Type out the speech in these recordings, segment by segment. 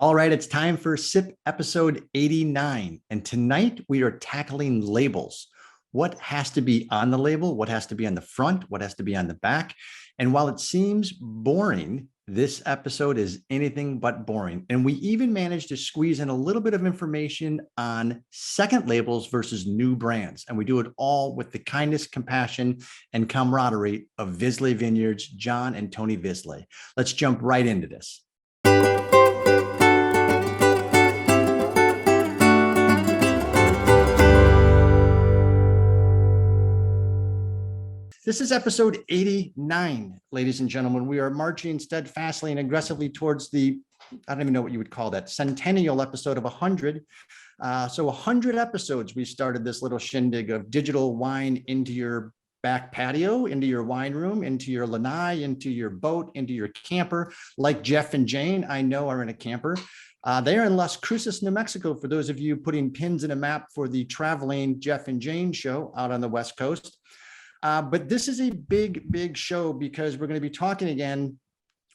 All right, it's time for SIP episode 89. And tonight we are tackling labels. What has to be on the label? What has to be on the front? What has to be on the back? And while it seems boring, this episode is anything but boring. And we even managed to squeeze in a little bit of information on second labels versus new brands. And we do it all with the kindness, compassion, and camaraderie of Viszlay Vineyards, John and Tony Viszlay. Let's jump right into this. This is episode 89, ladies and gentlemen. We are marching steadfastly and aggressively towards the, I don't even know what you would call that, centennial episode of 100. So 100 episodes, we started this little shindig of digital wine into your back patio, into your wine room, into your lanai, into your boat, into your camper. Like Jeff and Jane, I know, are in a camper. They are in Las Cruces, New Mexico, for those of you putting pins in a map for the traveling Jeff and Jane show out on the West Coast. But this is a big show because we're going to be talking again.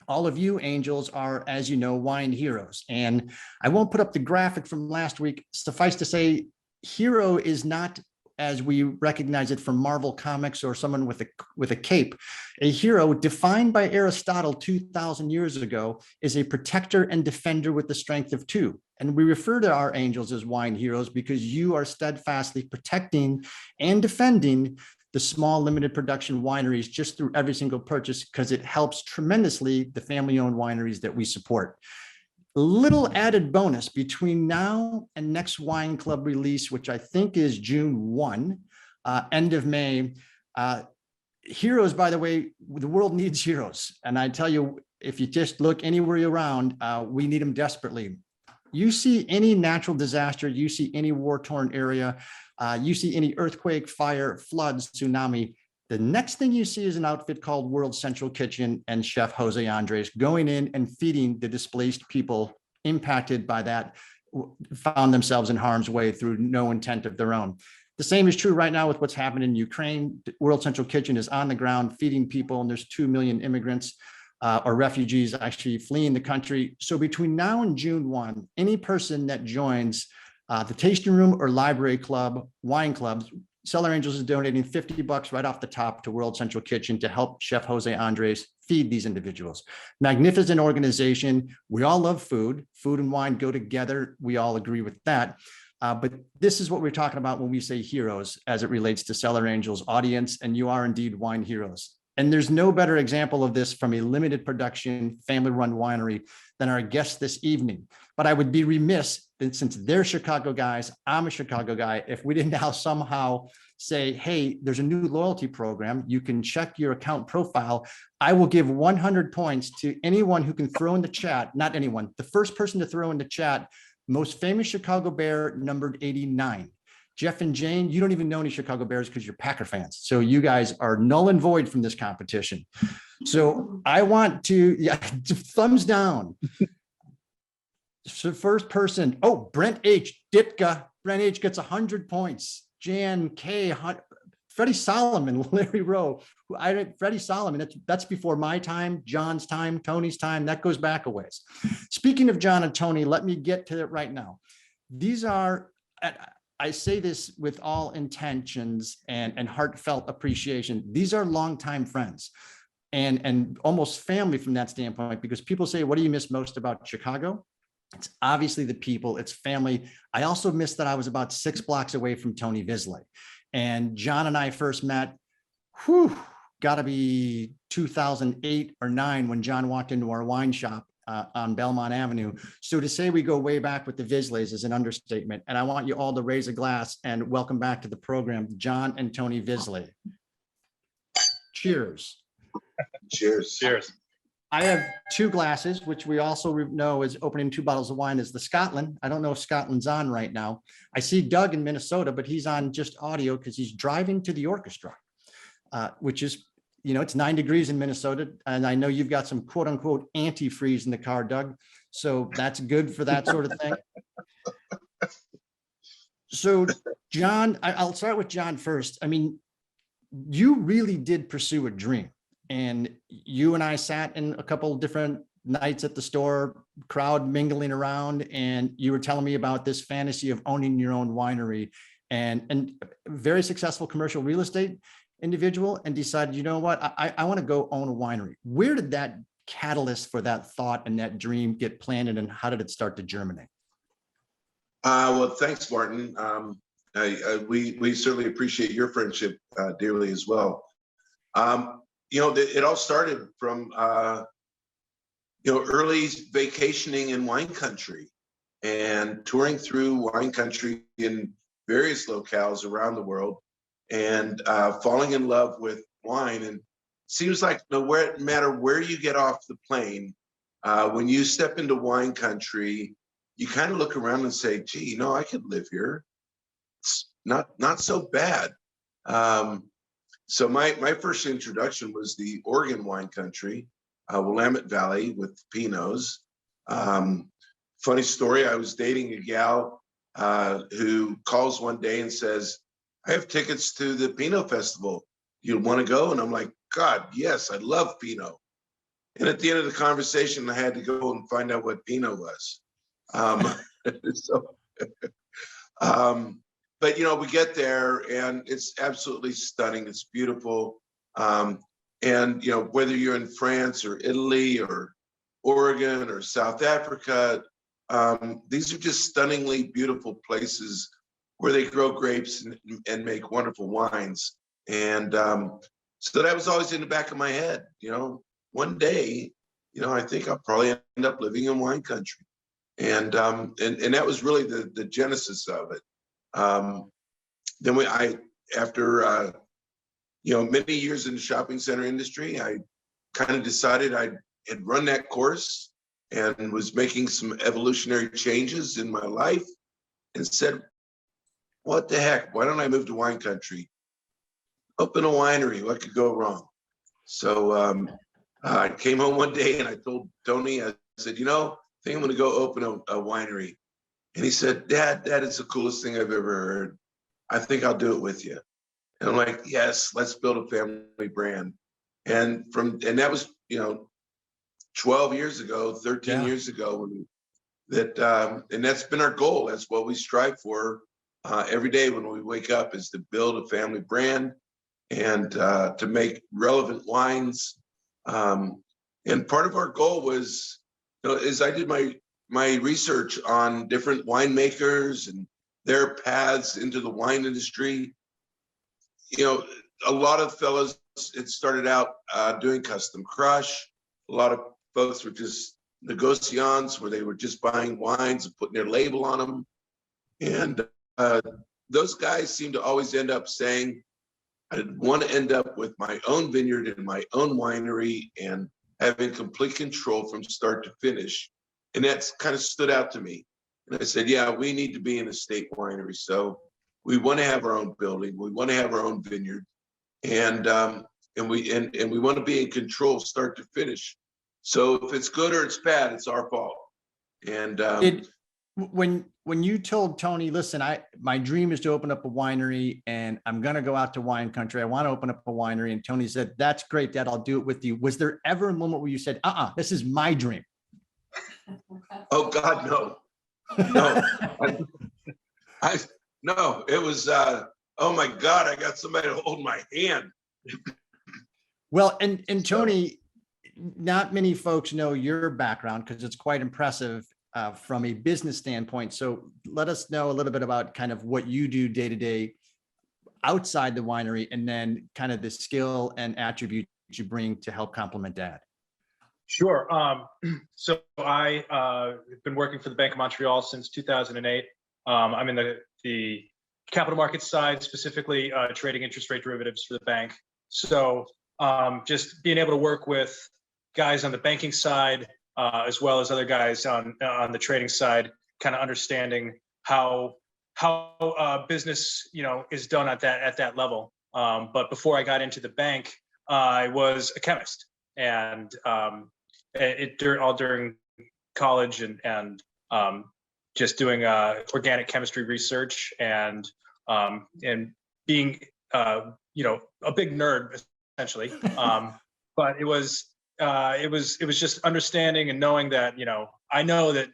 All of you angels are, as you know, wine heroes. And I won't put up the graphic from last week. Suffice to say, hero is not as we recognize it from Marvel Comics or someone with a cape. A hero, defined by Aristotle 2,000 years ago, is a protector and defender with the strength of two. And we refer to our angels as wine heroes because you are steadfastly protecting and defending the small limited production wineries just through every single purchase, because it helps tremendously the family-owned wineries that we support. Little added bonus between now and next wine club release, which I think is June 1, end of May. Heroes, by the way, the world needs heroes. And I tell you, if you just look anywhere around, we need them desperately. You see any natural disaster, you see any war-torn area, you see any earthquake, fire, floods, tsunami, the next thing you see is an outfit called World Central Kitchen and Chef Jose Andres going in and feeding the displaced people impacted by that, found themselves in harm's way through no intent of their own. The same is true right now with what's happening in Ukraine. World Central Kitchen is on the ground feeding people, and there's 2 million immigrants or refugees actually fleeing the country. So between now and June 1, any person that joins the tasting room or library club, wine clubs, Cellar Angels is donating $50 right off the top to World Central Kitchen to help Chef Jose Andres feed these individuals. Magnificent organization. We all love food. Food and wine go together. We all agree with that. But this is what we're talking about when we say heroes as it relates to Cellar Angels audience, and you are indeed wine heroes. And there's no better example of this from a limited production, family-run winery than our guest this evening. But I would be remiss, since they're Chicago guys, I'm a Chicago guy, if we didn't now somehow say, hey, there's a new loyalty program. You can check your account profile. I will give 100 points to anyone who can throw in the chat, not anyone, the first person to throw in the chat, most famous Chicago Bear, numbered 89. Jeff and Jane, you don't even know any Chicago Bears because you're Packer fans. So you guys are null and void from this competition. So I want to, thumbs down. So first person, Brent H. Ditka. Brent H. gets 100 points. Jan K. Freddie Solomon, Larry Rowe. Freddie Solomon, that's before my time, John's time, Tony's time. That goes back a ways. Speaking of John and Tony, let me get to it right now. These are, I say this with all intentions and heartfelt appreciation. These are longtime friends and almost family from that standpoint, because people say, what do you miss most about Chicago? It's obviously the people, it's family. I also miss that I was about 6 blocks away from Tony Viszlay. And John and I first met, gotta be 2008 or 9 when John walked into our wine shop on Belmont Avenue. So to say we go way back with the Viszlays is an understatement. And I want you all to raise a glass and welcome back to the program, John and Tony Viszlay. Cheers. Cheers. Cheers. I have 2 glasses, which we also know is opening 2 bottles of wine is the Scotland. I don't know if Scotland's on right now. I see Doug in Minnesota, but he's on just audio because he's driving to the orchestra, which is, it's 9 degrees in Minnesota. And I know you've got some quote unquote antifreeze in the car, Doug. So that's good for that sort of thing. So John, I'll start with John first. I mean, you really did pursue a dream. And you and I sat in a couple of different nights at the store, crowd mingling around, and you were telling me about this fantasy of owning your own winery, and very successful commercial real estate individual, and decided, you know what, I want to go own a winery. Where did that catalyst for that thought and that dream get planted, and how did it start to germinate? Well, thanks, Martin. We certainly appreciate your friendship dearly as well. It all started from early vacationing in wine country and touring through wine country in various locales around the world, and falling in love with wine. And seems like no matter where you get off the plane, when you step into wine country, you kind of look around and say, gee, I could live here. It's not so bad. So my first introduction was the Oregon wine country, Willamette Valley with Pinots. Funny story, I was dating a gal who calls one day and says, I have tickets to the Pinot Festival. You want to go? And I'm like, God, yes, I love Pinot. And at the end of the conversation, I had to go and find out what Pinot was. But we get there and it's absolutely stunning. It's beautiful. And whether you're in France or Italy or Oregon or South Africa, these are just stunningly beautiful places where they grow grapes and make wonderful wines. And so that was always in the back of my head. One day, I think I'll probably end up living in wine country. And that was really the genesis of it. Then after many years in the shopping center industry, I kind of decided I had run that course and was making some evolutionary changes in my life, and said, what the heck, why don't I move to wine country? Open a winery, what could go wrong? So I came home one day and I told Tony, I said, I think I'm gonna go open a winery. And he said, Dad, that is the coolest thing I've ever heard. I think I'll do it with you. And I'm like, yes, let's build a family brand. And that was, 12 years ago, 13 years ago, and that's been our goal. That's what we strive for every day when we wake up, is to build a family brand and to make relevant wines. And part of our goal was, is I did my research on different winemakers and their paths into the wine industry. A lot of fellows, it started out doing custom crush. A lot of folks were just negociants, where they were just buying wines and putting their label on them. And those guys seem to always end up saying, I want to end up with my own vineyard and my own winery and having complete control from start to finish. And that's kind of stood out to me. And I said, yeah, we need to be an estate winery. So we want to have our own building. We want to have our own vineyard. And we want to be in control start to finish. So if it's good or it's bad, it's our fault. And when you told Tony, listen, my dream is to open up a winery and I'm going to go out to wine country, I want to open up a winery. And Tony said, that's great, Dad, I'll do it with you. Was there ever a moment where you said, this is my dream? Oh God, no. No. No, it was, oh my God, I got somebody to hold my hand. Well, and Tony, not many folks know your background because it's quite impressive from a business standpoint. So let us know a little bit about kind of what you do day to day outside the winery, and then kind of the skill and attributes you bring to help complement Dad. Sure. So I have been working for the Bank of Montreal since 2008. I'm in the capital markets side, specifically trading interest rate derivatives for the bank. So just being able to work with guys on the banking side, as well as other guys on the trading side, kind of understanding how business is done at that level. But before I got into the bank, I was a chemist, and during college and just doing organic chemistry research and being a big nerd essentially. But it was it was just understanding and knowing that, you know, I know that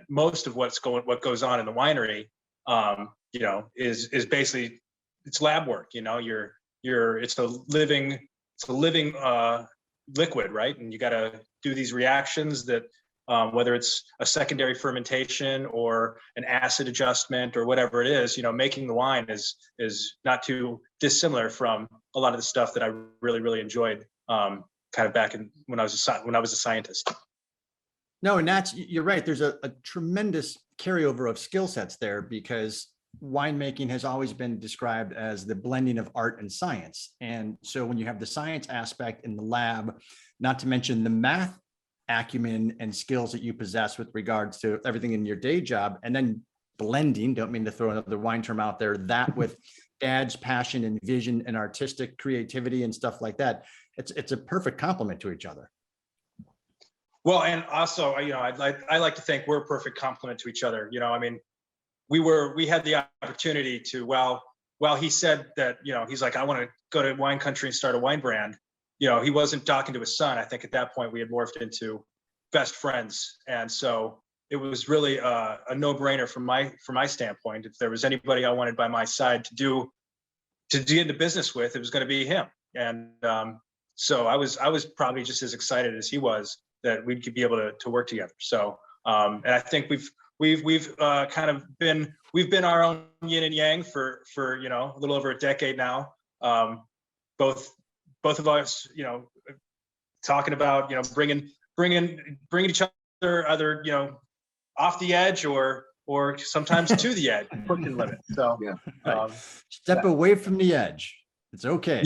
most of what goes on in the winery, you know, is basically, it's lab work. You know, it's a living liquid, right? And you got to do these reactions that, whether it's a secondary fermentation or an acid adjustment or whatever it is, you know, making the wine is not too dissimilar from a lot of the stuff that I really enjoyed, kind of back when I was a scientist. No, and you're right. There's a tremendous carryover of skill sets there, because winemaking has always been described as the blending of art and science. And so when you have the science aspect in the lab, not to mention the math acumen and skills that you possess with regards to everything in your day job, and then blending, don't mean to throw another wine term out there, that with Dad's passion and vision and artistic creativity and stuff like that, it's a perfect complement to each other. Well, and also, you know, I like to think we're a perfect complement to each other. You know, I mean, we had the opportunity to, while he said that, you know, he's like, I want to go to wine country and start a wine brand. You know, he wasn't talking to his son. I think at that point we had morphed into best friends. And so it was really a no-brainer from my standpoint. If there was anybody I wanted by my side to get into business with, it was going to be him. And so I was probably just as excited as he was that we could be able to work together. So, and I think we've kind of been our own yin and yang for, you know, a little over a decade now. Both of us, you know, talking about, you know, bringing each other either, you know, off the edge or sometimes to the edge, pushing limit. So Step away from the edge. It's okay.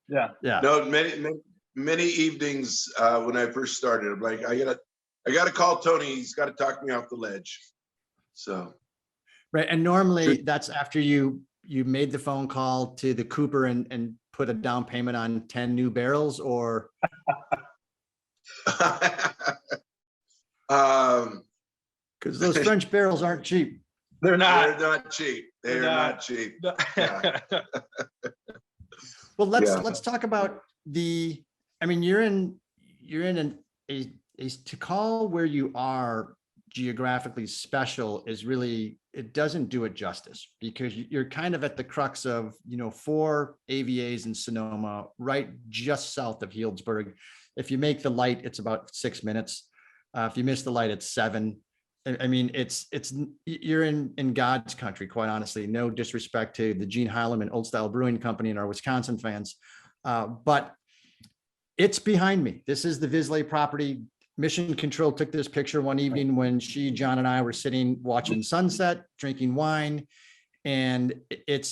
Yeah. No, many evenings when I first started, I'm like, I gotta call Tony. He's got to talk me off the ledge. So. Right. And normally that's after you made the phone call to the Cooper and put a down payment on 10 new barrels, or? Because those French barrels aren't cheap. They're not. They're not cheap. They're not cheap. Yeah. Well, let's talk about I mean, you're in to call where you are geographically special is really, it doesn't do it justice, because you're kind of at the crux of, you know, 4 AVAs in Sonoma, right just south of Healdsburg. If you make the light, it's about 6 minutes. If you miss the light, it's 7. I mean, you're in God's country, quite honestly. No disrespect to the Gene Heileman Old Style Brewing Company and our Wisconsin fans, but it's behind me. This is the Viszlay property. Mission Control took this picture one evening when John and I were sitting watching sunset, drinking wine, and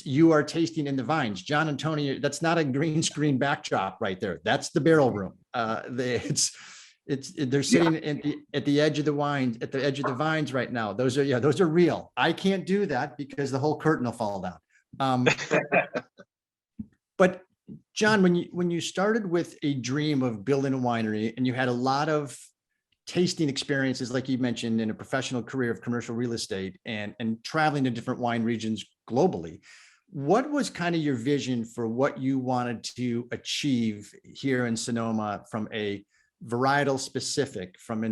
you are tasting in the vines. John and Tony, that's not a green screen backdrop right there. That's the barrel room. They're sitting at the edge of the wines, at the edge of the vines right now. Those are real. I can't do that because the whole curtain will fall down. But John, when you started with a dream of building a winery, and you had a lot of tasting experiences, like you mentioned, in a professional career of commercial real estate and traveling to different wine regions globally, what was kind of your vision for what you wanted to achieve here in Sonoma from a varietal specific, from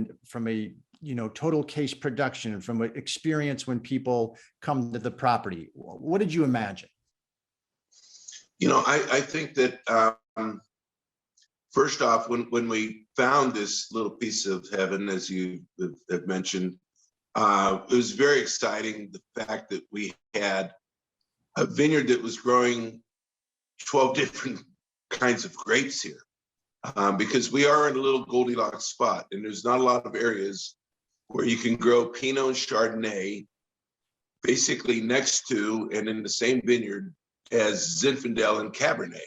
a you know, total case production, from an experience when people come to the property? What did you imagine? You know, I think that first off, when we found this little piece of heaven, as you have mentioned, it was very exciting. The fact that we had a vineyard that was growing 12 different kinds of grapes here, because we are in a little Goldilocks spot, and there's not a lot of areas where you can grow Pinot and Chardonnay basically next to and in the same vineyard as Zinfandel and Cabernet,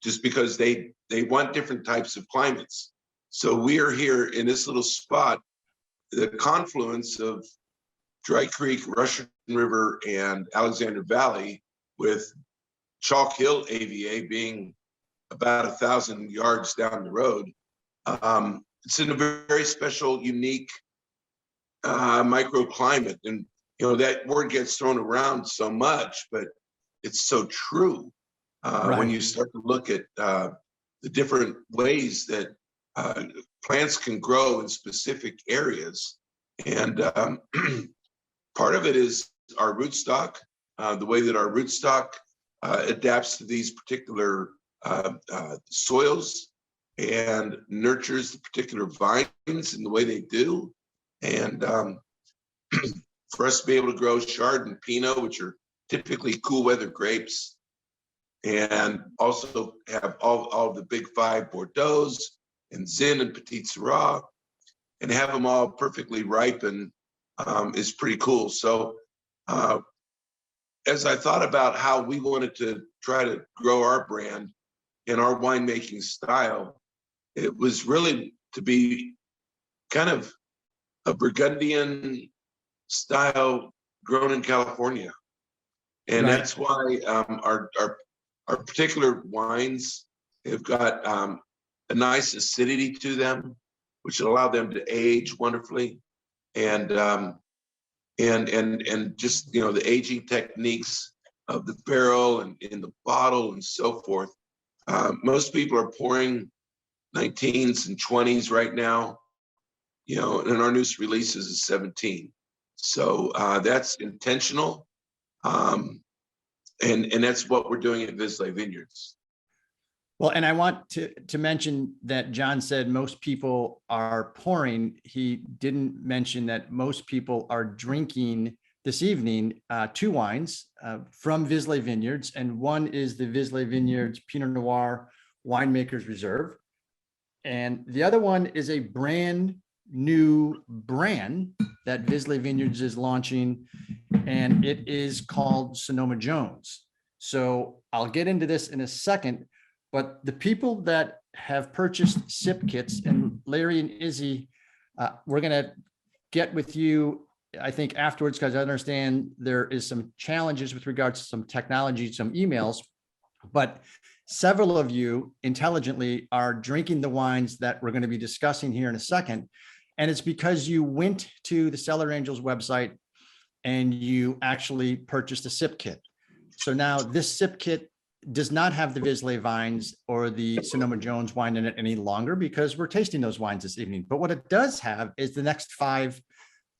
just because they want different types of climates. So we are here in this little spot, the confluence of Dry Creek, Russian River, and Alexander Valley, with Chalk Hill AVA being about 1,000 yards down the road. It's in a very special, unique microclimate. And, you know, that word gets thrown around so much, but it's so true. Right. When you start to look at the the different ways that plants can grow in specific areas. And part of it is our rootstock, the way that our rootstock adapts to these particular soils and nurtures the particular vines in the way they do. And for us to be able to grow Chard and Pinot, which are typically cool weather grapes, and also have all the big five Bordeaux's and Zin and Petit Syrah, and have them all perfectly ripen is pretty cool. So as I thought about how we wanted to try to grow our brand and our winemaking style, it was really to be kind of a Burgundian style grown in California. And Right. that's why our particular wines have got a nice acidity to them, which allow them to age wonderfully. And just, you know, the aging techniques of the barrel and in the bottle and so forth. Most people are pouring 19s and 20s right now, you know, and our newest releases is 17. So that's intentional. And that's what we're doing at Viszlay Vineyards. Well, and I want to mention that John said most people are pouring. He didn't mention that most people are drinking this evening 2 wines from Viszlay Vineyards, and one is the Viszlay Vineyards Pinot Noir Winemaker's Reserve, and the other one is a brand new brand that Viszlay Vineyards is launching, and it is called Sonoma Jones. So I'll get into this in a second. But the people that have purchased sip kits, and Larry and Izzy, we're going to get with you, I think, afterwards, because I understand there is some challenges with regards to some technology, some emails, but several of you intelligently are drinking the wines that we're going to be discussing here in a second. And it's because you went to the Cellar Angels website and you actually purchased a sip kit. So now this sip kit does not have the Viszlay vines or the Sonoma Jones wine in it any longer, because we're tasting those wines this evening. But what it does have is the next 5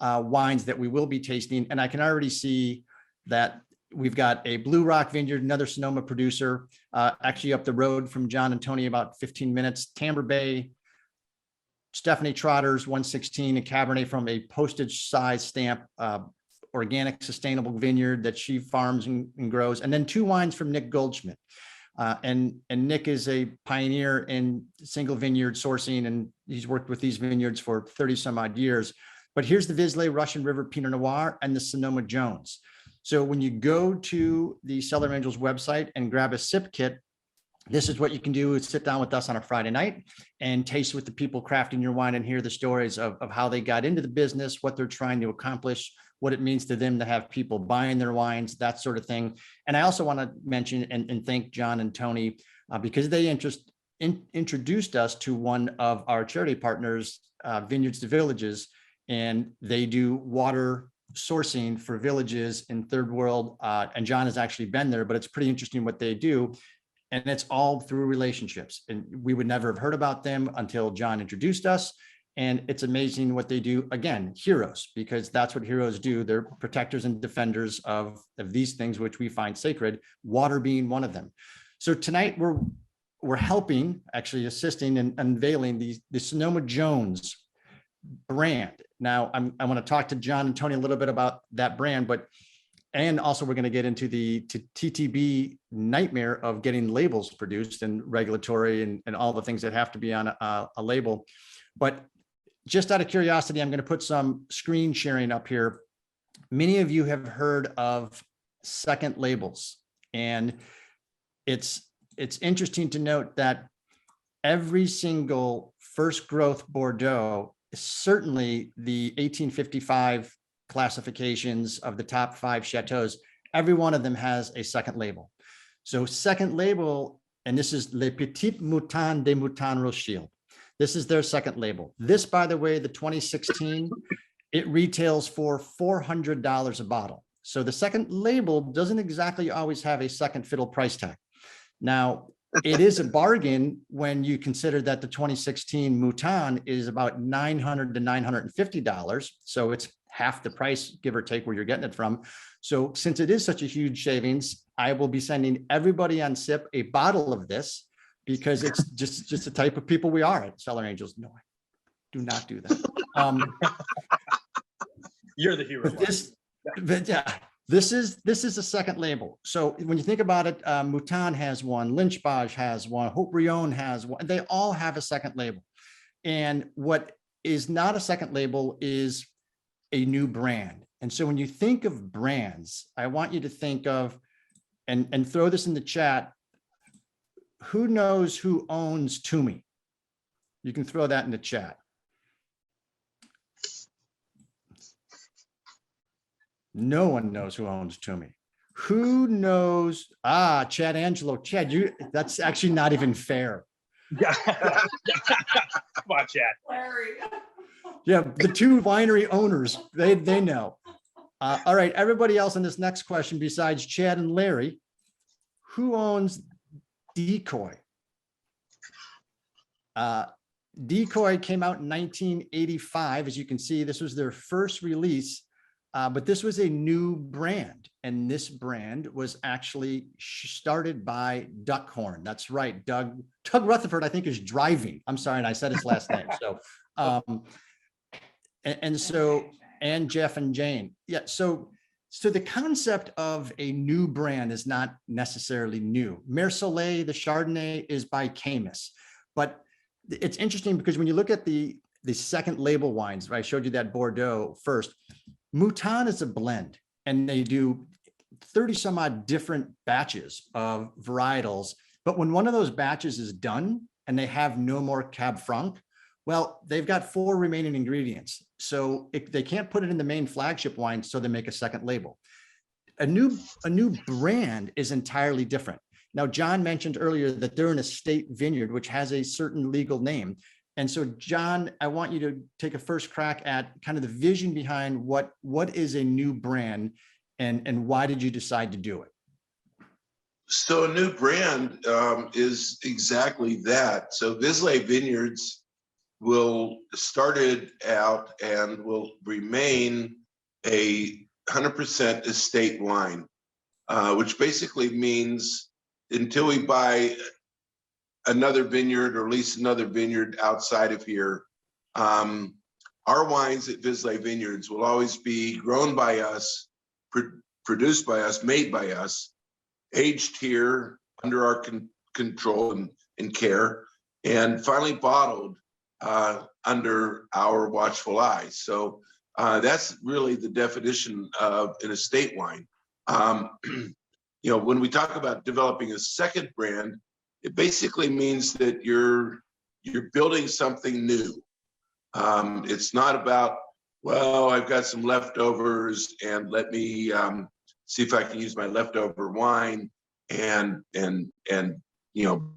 wines that we will be tasting. And I can already see that we've got a Blue Rock Vineyard, another Sonoma producer, actually up the road from John and Tony, about 15 minutes, Tamber Bay, Stephanie Trotter's 116, a Cabernet from a postage size stamp, organic, sustainable vineyard that she farms and grows, and then 2 wines from Nick Goldschmidt. And Nick is a pioneer in single vineyard sourcing, and he's worked with these vineyards for 30 some odd years. But here's the Viszlay Russian River Pinot Noir and the Sonoma Jones. So when you go to the Cellar Angels website and grab a sip kit, this is what you can do, is sit down with us on a Friday night and taste with the people crafting your wine and hear the stories of how they got into the business, what they're trying to accomplish, what it means to them to have people buying their wines, that sort of thing. And I also want to mention and thank John and Tony because they introduced us to one of our charity partners, Vineyards to Villages, and they do water sourcing for villages in third world. And John has actually been there, but it's pretty interesting what they do. And it's all through relationships. And we would never have heard about them until John introduced us. And it's amazing what they do. Again, heroes, because that's what heroes do. They're protectors and defenders of these things, which we find sacred, water being one of them. So tonight we're helping, actually assisting and unveiling the Sonoma Jones brand. Now I want to talk to John and Tony a little bit about that brand, and also we're going to get into the TTB nightmare of getting labels produced and regulatory and all the things that have to be on a label. But just out of curiosity, I'm going to put some screen sharing up here. Many of you have heard of second labels, and it's interesting to note that every single first growth Bordeaux, certainly the 1855 classifications of the top 5 chateaus, every one of them has a second label. So second label, and this is Les Petites Moutons des Moutons Rothschild. This is their second label. This, by the way, the 2016, it retails for $400 a bottle. So the second label doesn't exactly always have a second fiddle price tag. Now, it is a bargain when you consider that the 2016 Mouton is about $900 to $950. So it's half the price, give or take, where you're getting it from. So since it is such a huge savings, I will be sending everybody on SIP a bottle of this, because it's just the type of people we are at Cellar Angels. No, I do not do that. You're the hero. But yeah, this is a second label. So when you think about it, Mouton has one, Lynch-Bage has one, Haut-Brion has one. They all have a second label. And what is not a second label is a new brand. And so when you think of brands, I want you to think of, and throw this in the chat, who knows who owns Toomey? You can throw that in the chat. No one knows who owns Toomey. Who knows? Chad Angelo. Chad, that's actually not even fair. Yeah. Come on, Chad. Larry. Yeah, the two winery owners, they know. All right, everybody else on this next question besides Chad and Larry, who owns Decoy? Decoy came out in 1985. As you can see, this was their first release, but this was a new brand. And this brand was actually started by Duckhorn. That's right. Doug Rutherford, I think, is driving. I'm sorry, and I said his last name. So, and Jeff and Jane. Yeah. So the concept of a new brand is not necessarily new. Mer Soleil, the Chardonnay, is by Camus. But it's interesting because when you look at the second label wines, I showed you that Bordeaux first, Mouton is a blend, and they do 30 some odd different batches of varietals. But when one of those batches is done and they have no more Cab Franc, well, they've got 4 remaining ingredients. So they can't put it in the main flagship wine, so they make a second label. A new brand is entirely different. Now, John mentioned earlier that they're an estate vineyard, which has a certain legal name. And so, John, I want you to take a first crack at kind of the vision behind what is a new brand, and why did you decide to do it? So a new brand is exactly that. So Viszlay Vineyards started out and will remain a 100% estate wine, which basically means until we buy another vineyard or lease another vineyard outside of here, our wines at Viszlay Vineyards will always be grown by us, produced by us, made by us, aged here under our control and care, and finally bottled under our watchful eye. So that's really the definition of an estate wine. When we talk about developing a second brand, it basically means that you're building something new. It's not about, well, I've got some leftovers and let me see if I can use my leftover wine and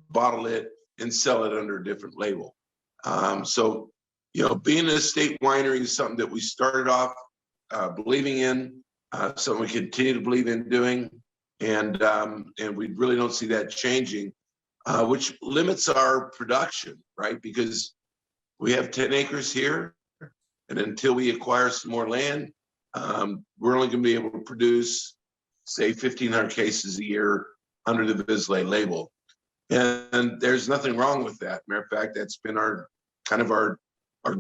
bottle it and sell it under a different label. So being an estate winery is something that we started off believing in, something we continue to believe in doing, and we really don't see that changing, which limits our production, right? Because we have 10 acres here, and until we acquire some more land, we're only going to be able to produce, say, 1,500 cases a year under the Viszlay label. And there's nothing wrong with that. Matter of fact, that's been our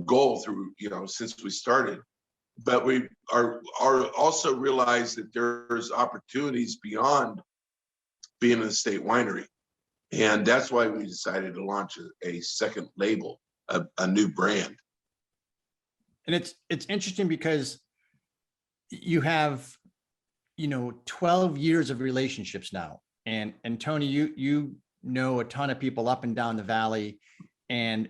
goal through, since we started. But we are also realize that there's opportunities beyond being an estate winery. And that's why we decided to launch a second label, a new brand. And it's interesting because you have, 12 years of relationships now. And Tony, you know a ton of people up and down the valley. And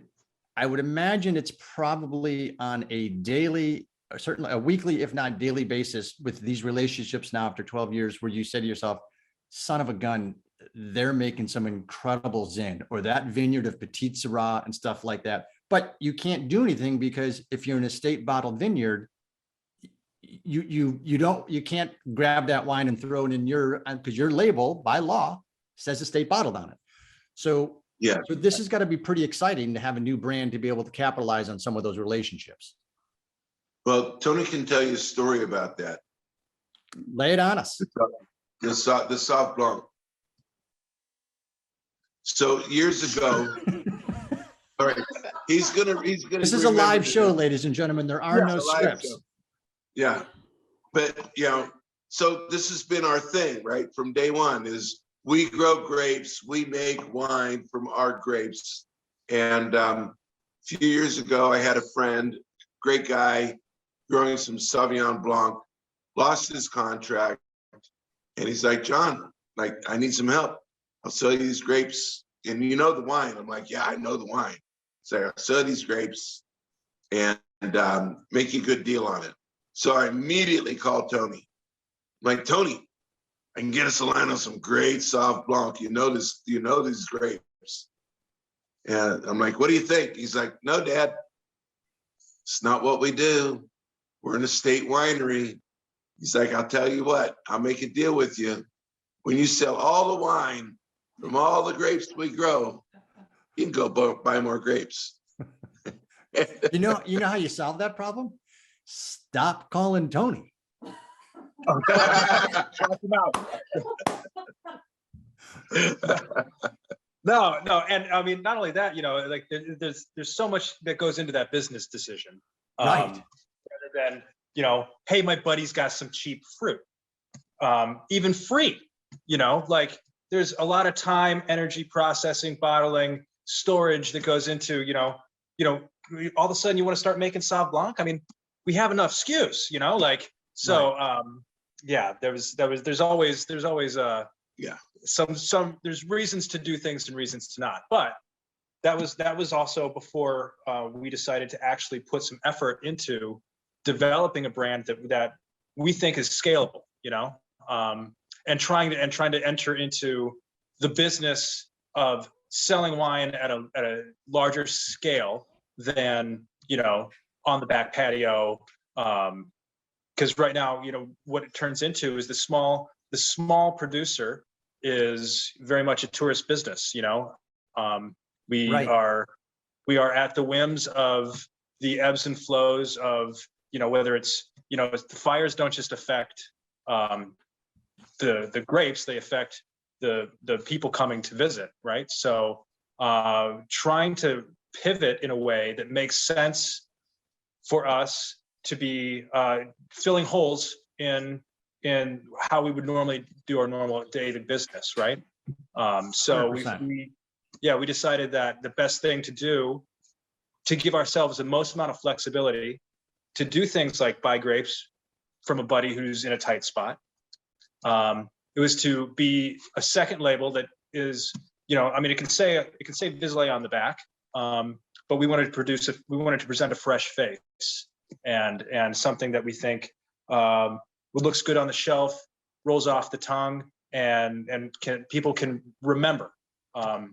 I would imagine it's probably on a daily, or certainly a weekly, if not daily basis with these relationships now after 12 years, where you say to yourself, son of a gun, they're making some incredible Zin, or that vineyard of Petit Syrah and stuff like that. But you can't do anything because if you're an estate bottled vineyard, you can't grab that wine and throw it in because your label by law says estate bottled on it. So, Yeah. so this has got to be pretty exciting to have a new brand to be able to capitalize on some of those relationships. Well, Tony can tell you a story about that. Lay it on us. The Sauv Blanc. So years ago, all right, he's gonna. This is a live show, ladies and gentlemen. There are no scripts. Yeah, but so this has been our thing, right? From day one is we grow grapes, we make wine from our grapes. And a few years ago, I had a friend, great guy, growing some Sauvignon Blanc, lost his contract. And he's like, John, like, I need some help. I'll sell you these grapes. And you know the wine. I'm like, yeah, I know the wine. So I'll sell these grapes and make you a good deal on it. So I immediately called Tony. I'm like, Tony, I can get us a line of some great Sauv Blanc. You know these grapes. And I'm like, what do you think? He's like, no, Dad, it's not what we do. We're an estate winery. He's like, I'll tell you what, I'll make a deal with you. When you sell all the wine from all the grapes we grow, you can go buy more grapes. You know how you solve that problem? Stop calling Tony. No, and I mean, not only that, like there's so much that goes into that business decision. Right. Rather than, hey, my buddy's got some cheap fruit, even free, like there's a lot of time, energy, processing, bottling, storage that goes into, all of a sudden you want to start making Sauv Blanc. I mean, we have enough SKUs, like, so, right. Yeah, there's always yeah, there's reasons to do things and reasons to not, but that was also before we decided to actually put some effort into developing a brand that we think is scalable, and trying to enter into the business of selling wine at a larger scale than, on the back patio. Because right now, what it turns into is the small producer is very much a tourist business. We Right. are at the whims of the ebbs and flows of, whether it's, the fires don't just affect the grapes, they affect the people coming to visit, right? So trying to pivot in a way that makes sense for us to be filling holes in how we would normally do our normal daily business, right? So 100%. we decided that the best thing to do to give ourselves the most amount of flexibility to do things like buy grapes from a buddy who's in a tight spot. It was to be a second label that is, I mean, it can say Viszlay on the back, but we wanted to present a fresh face and something that we think looks good on the shelf, rolls off the tongue, and people can remember. I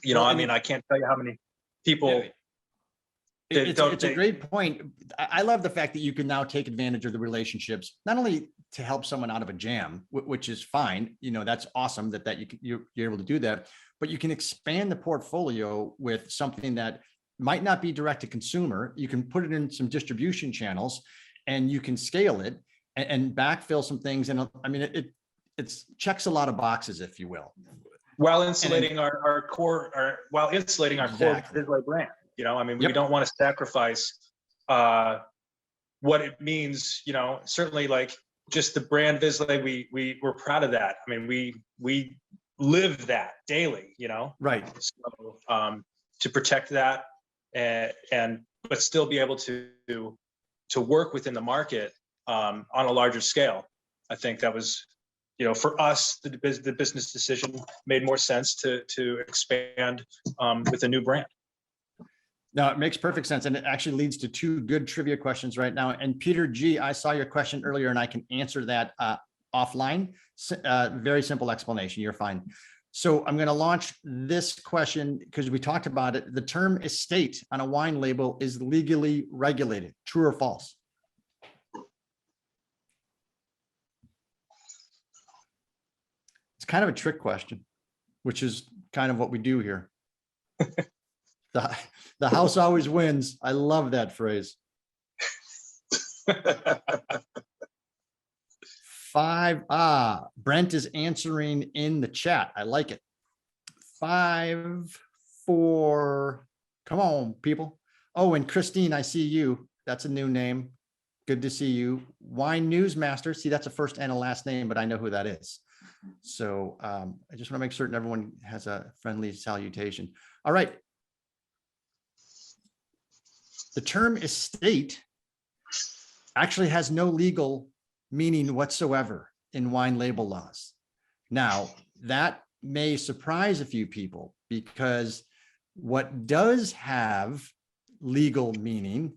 mean, I can't tell you how many people. It's a great point. I love the fact that you can now take advantage of the relationships, not only to help someone out of a jam, which is fine. That's awesome that you're able to do that, but you can expand the portfolio with something that might not be direct to consumer. You can put it in some distribution channels and you can scale it and backfill some things. And I mean, it checks a lot of boxes, if you will. While insulating our core Exactly. Viszlay brand. I mean, Yep. we don't want to sacrifice what it means, certainly like just the brand Viszlay, we're proud of that. I mean, we live that daily, Right. So to protect that but still be able to work within the market on a larger scale. I think that was, for us, the business decision made more sense to expand with a new brand. No, it makes perfect sense. And it actually leads to two good trivia questions right now. And Peter G, I saw your question earlier and I can answer that offline. Very simple explanation. You're fine. So I'm going to launch this question because we talked about it. The term estate on a wine label is legally regulated. True or false? It's kind of a trick question, which is kind of what we do here. The house always wins. I love that phrase. 5. Brent is answering in the chat. I like it. 5, 4. Come on, people. Oh, and Christine, I see you. That's a new name. Good to see you. Wine Newsmaster. See, that's a first and a last name, but I know who that is. So I just want to make certain everyone has a friendly salutation. All right. The term estate actually has no legal meaning whatsoever in wine label laws. Now, that may surprise a few people because what does have legal meaning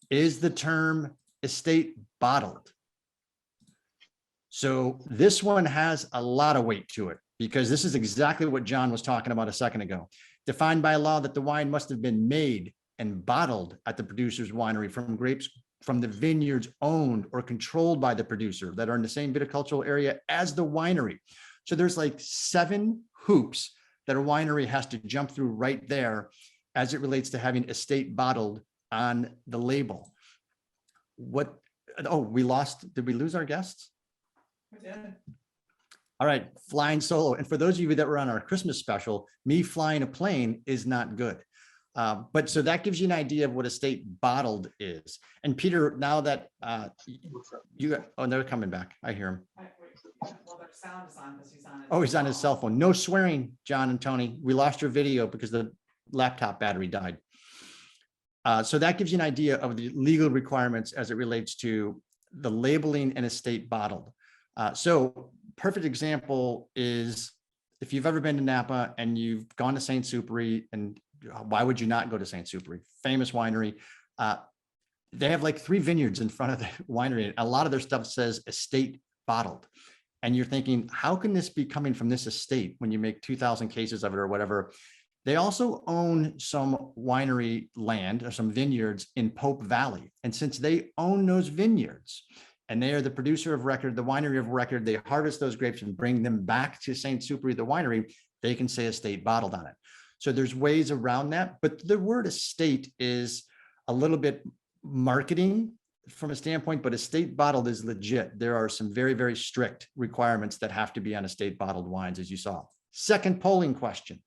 is the term estate bottled. So this one has a lot of weight to it because this is exactly what John was talking about a second ago. Defined by law that the wine must have been made and bottled at the producer's winery from grapes from the vineyards owned or controlled by the producer that are in the same viticultural area as the winery. So there's like 7 hoops that a winery has to jump through right there as it relates to having estate bottled on the label. What? Oh, we lost. Did we lose our guests? We did. All right, flying solo. And for those of you that were on our Christmas special, me flying a plane is not good. But so that gives you an idea of what estate bottled is. And Peter, now that oh, they're coming back. I hear him. Well, their sound is on because he's on. Oh, he's on his cell phone. No swearing, John and Tony. We lost your video because the laptop battery died. So that gives you an idea of the legal requirements as it relates to the labeling and estate bottled. So perfect example is if you've ever been to Napa and you've gone to Saint Superi, and why would you not go to Saint Superi? Famous winery. They have like 3 vineyards in front of the winery. A lot of their stuff says estate bottled. And you're thinking, how can this be coming from this estate when you make 2,000 cases of it or whatever? They also own some winery land or some vineyards in Pope Valley. And since they own those vineyards and they are the producer of record, the winery of record, they harvest those grapes and bring them back to Saint Superi, the winery, they can say estate bottled on it. So there's ways around that, but the word estate is a little bit marketing from a standpoint, but estate bottled is legit. There are some very, very strict requirements that have to be on estate bottled wines, as you saw. Second polling question.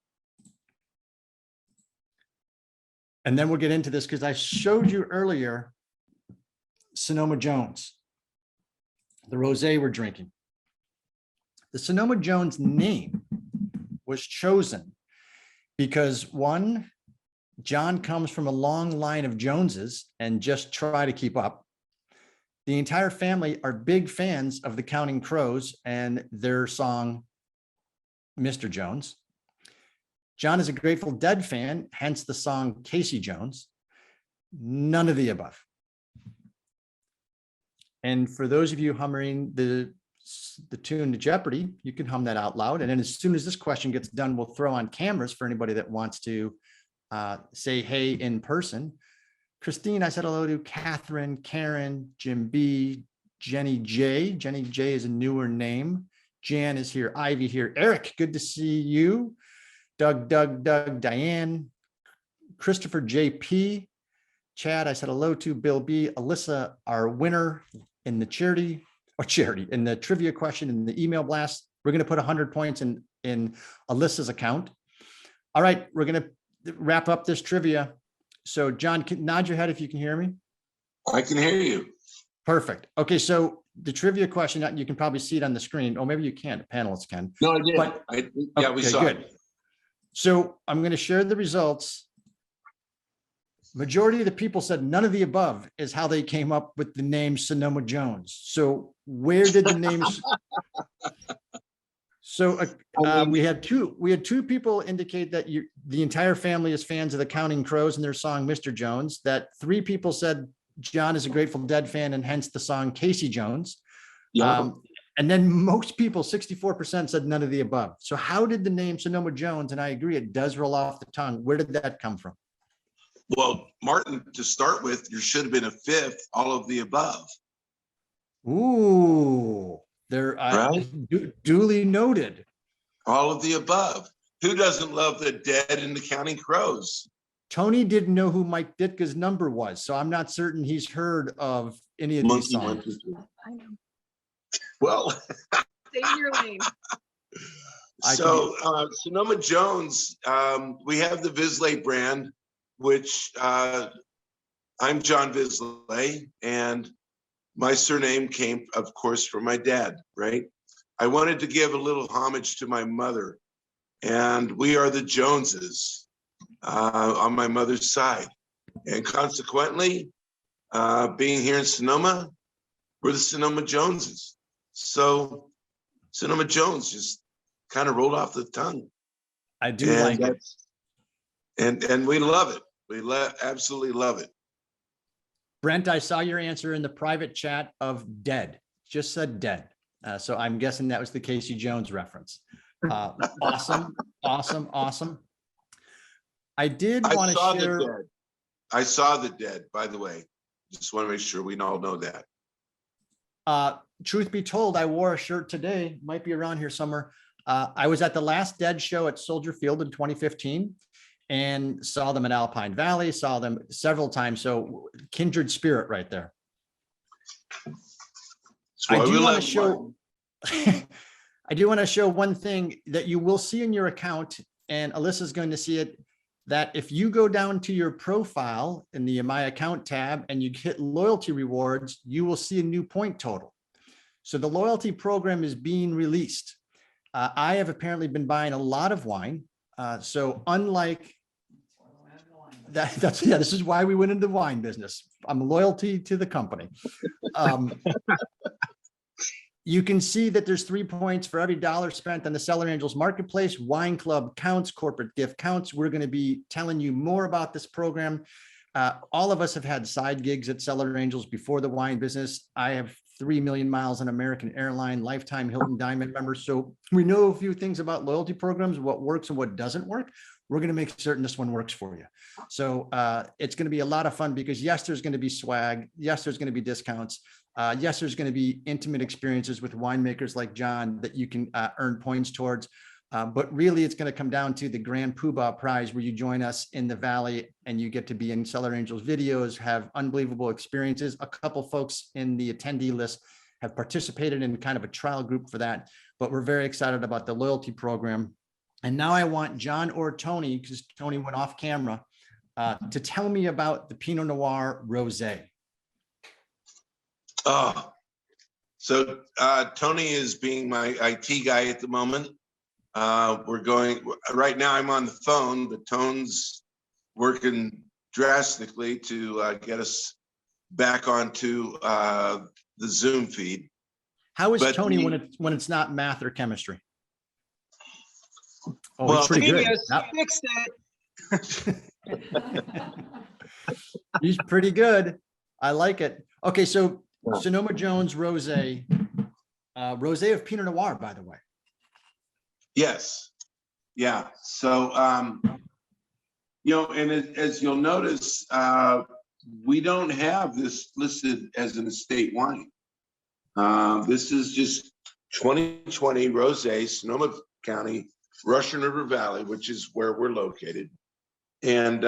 And then we'll get into this because I showed you earlier Sonoma Jones, the rosé we're drinking. The Sonoma Jones name was chosen because, one, John comes from a long line of Joneses and just try to keep up. The entire family are big fans of the Counting Crows and their song, Mr. Jones. John is a Grateful Dead fan, hence the song Casey Jones. None of the above. And for those of you humming the tune to Jeopardy, you can hum that out loud. And then as soon as this question gets done, we'll throw on cameras for anybody that wants to say hey in person. Christine, I said hello to Catherine, Karen, Jim B, Jenny J. Jenny J is a newer name. Jan is here. Ivy here. Eric, good to see you. Doug, Diane, Christopher JP, Chad, I said hello to. Bill B, Alyssa, our winner in the in the trivia question in the email blast. We're going to put 100 points in Alyssa's account. All right, we're going to wrap up this trivia. So John, nod your head if you can hear me. I can hear you. Perfect. Okay, so the trivia question, you can probably see it on the screen. Oh, maybe you can't, the panelists can. No, I did. But, yeah, we saw good. it. So I'm going to share the results. Majority of the people said none of the above is how they came up with the name Sonoma Jones. So where did the name? So we had two people indicate that the entire family is fans of the Counting Crows and their song Mr. Jones. That 3 people said John is a Grateful Dead fan and hence the song Casey Jones. Yeah. And then most people, 64% said none of the above. So how did the name Sonoma Jones, and I agree, it does roll off the tongue. Where did that come from? Well, Martin, to start with, there should have been a 5th, all of the above. Ooh, there, Right? duly noted. All of the above. Who doesn't love the Dead and the Counting Crows? Tony didn't know who Mike Ditka's number was, so I'm not certain he's heard of any of these Monkey songs. One, Two, Three. I know. Well, Stay in your lane. so Sonoma Jones, we have the Viszlay brand, which I'm John Viszlay, and my surname came, of course, from my dad, right? I wanted to give a little homage to my mother, and we are the Joneses on my mother's side. And consequently, being here in Sonoma, we're the Sonoma Joneses. So Sonoma Jones just kind of rolled off the tongue. I do like it. And we love it. We absolutely love it. Brent, I saw your answer in the private chat of dead, just said dead. So I'm guessing that was the Casey Jones reference. Awesome, awesome, awesome. I did want to share. I saw the Dead, by the way. Just want to make sure we all know that. Truth be told, I wore a shirt today, might be around here somewhere. I was at the last Dead show at Soldier Field in 2015 and saw them at Alpine Valley, saw them several times. So kindred spirit right there. I do want to show, I do want to show one thing that you will see in your account, and Alyssa's going to see it, that if you go down to your profile in the My Account tab and you hit loyalty rewards, you will see a new point total. So the loyalty program is being released. I have apparently been buying a lot of wine. So unlike that's this is why we went into the wine business. I'm loyalty to the company. You can see that there's 3 points for every dollar spent on the Cellar Angels marketplace. Wine club counts, corporate gift counts. We're going to be telling you more about this program. All of us have had side gigs at Cellar Angels before the wine business. I have 3 million miles on American Airline, lifetime Hilton Diamond member. So we know a few things about loyalty programs, what works and what doesn't work. We're going to make certain this one works for you. So it's going to be a lot of fun because yes, there's going to be swag. Yes, there's going to be discounts. Yes, there's going to be intimate experiences with winemakers like John that you can earn points towards. But really, it's going to come down to the Grand Poobah Prize, where you join us in the Valley and you get to be in Cellar Angels videos, have unbelievable experiences. A couple folks in the attendee list have participated in kind of a trial group for that. But we're very excited about the loyalty program. And now I want John or Tony, because Tony went off camera, to tell me about the Pinot Noir Rosé. Oh, so Tony is being my IT guy at the moment. We're going right now. I'm on the phone, but Tone's working drastically to get us back onto the Zoom feed. How is Tony when it's not math or chemistry? Oh, well, he's pretty good. Fixed it. He's pretty good. I like it. Okay, so Sonoma Jones Rosé, Rosé of Pinot Noir, by the way. Yes. Yeah. So, and as you'll notice, we don't have this listed as an estate wine. This is just 2020 Rosé, Sonoma County, Russian River Valley, which is where we're located. And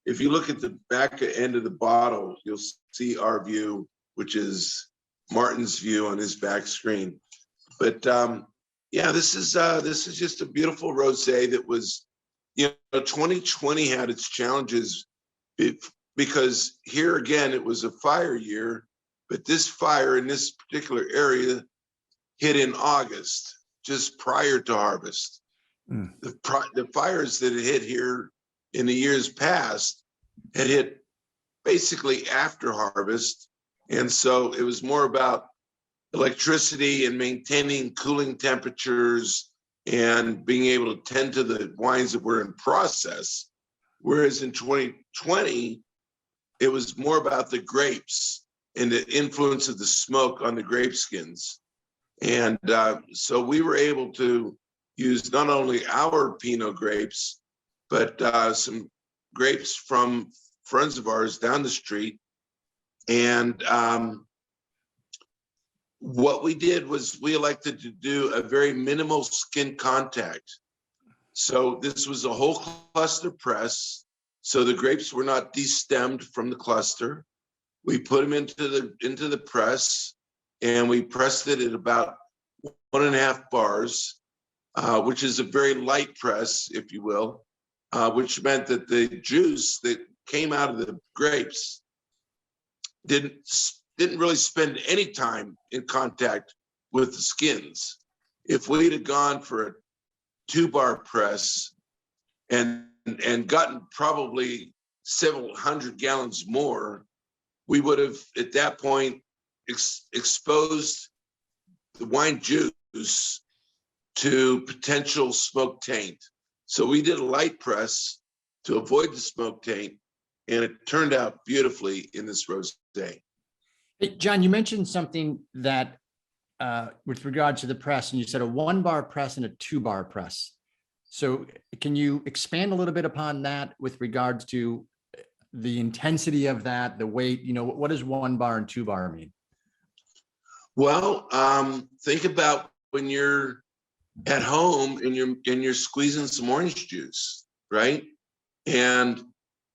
if you look at the back end of the bottle, you'll see our view, which is Martin's view on his back screen. But yeah, this is just a beautiful rosé that was, 2020 had its challenges because here again, it was a fire year, but this fire in this particular area hit in August, just prior to harvest. The fires that had hit here in the years past had hit basically after harvest. And so it was more about electricity and maintaining cooling temperatures and being able to tend to the wines that were in process. Whereas in 2020, it was more about the grapes and the influence of the smoke on the grape skins. And so we were able to use not only our Pinot grapes, but some grapes from friends of ours down the street. And what we did was we elected to do a very minimal skin contact So this was a whole cluster press. So the grapes were not destemmed from the cluster. We put them into the press, and we pressed it at about 1.5 bars, which is a very light press, if you will, which meant that the juice that came out of the grapes didn't really spend any time in contact with the skins. If we'd have gone for a 2-bar press and gotten probably several hundred gallons more, we would have at that point exposed the wine juice to potential smoke taint. So we did a light press to avoid the smoke taint, and it turned out beautifully in this rosé. Hey, John, you mentioned something that with regard to the press, and you said a 1-bar press and a 2-bar press. So can you expand a little bit upon that with regards to the intensity of that, the weight, what does 1 bar and 2 bar mean? Well, think about when you're at home and you're squeezing some orange juice, right? And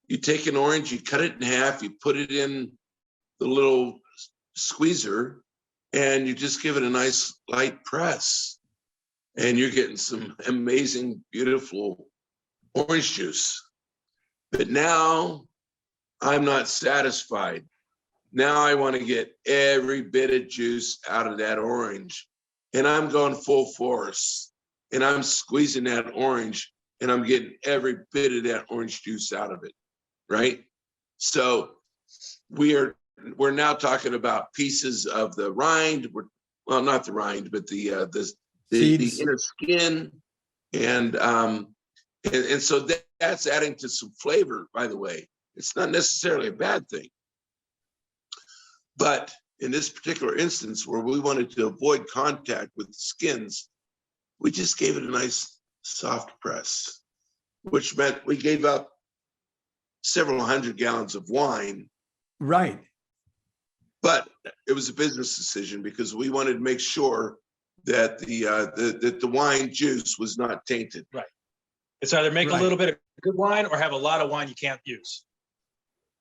you take an orange, you cut it in half, you put it in the little squeezer, and you just give it a nice light press, and you're getting some amazing, beautiful orange juice. But now I'm not satisfied. Now I want to get every bit of juice out of that orange, and I'm going full force, and I'm squeezing that orange, and I'm getting every bit of that orange juice out of it, right? So we're now talking about pieces of the rind. Well, not the rind, but the inner skin, and so that's adding to some flavor. By the way, it's not necessarily a bad thing, but in this particular instance, where we wanted to avoid contact with the skins, we just gave it a nice soft press, which meant we gave up several hundred gallons of wine. Right. But it was a business decision because we wanted to make sure that the wine juice was not tainted. Right. It's either make a little bit of good wine or have a lot of wine you can't use.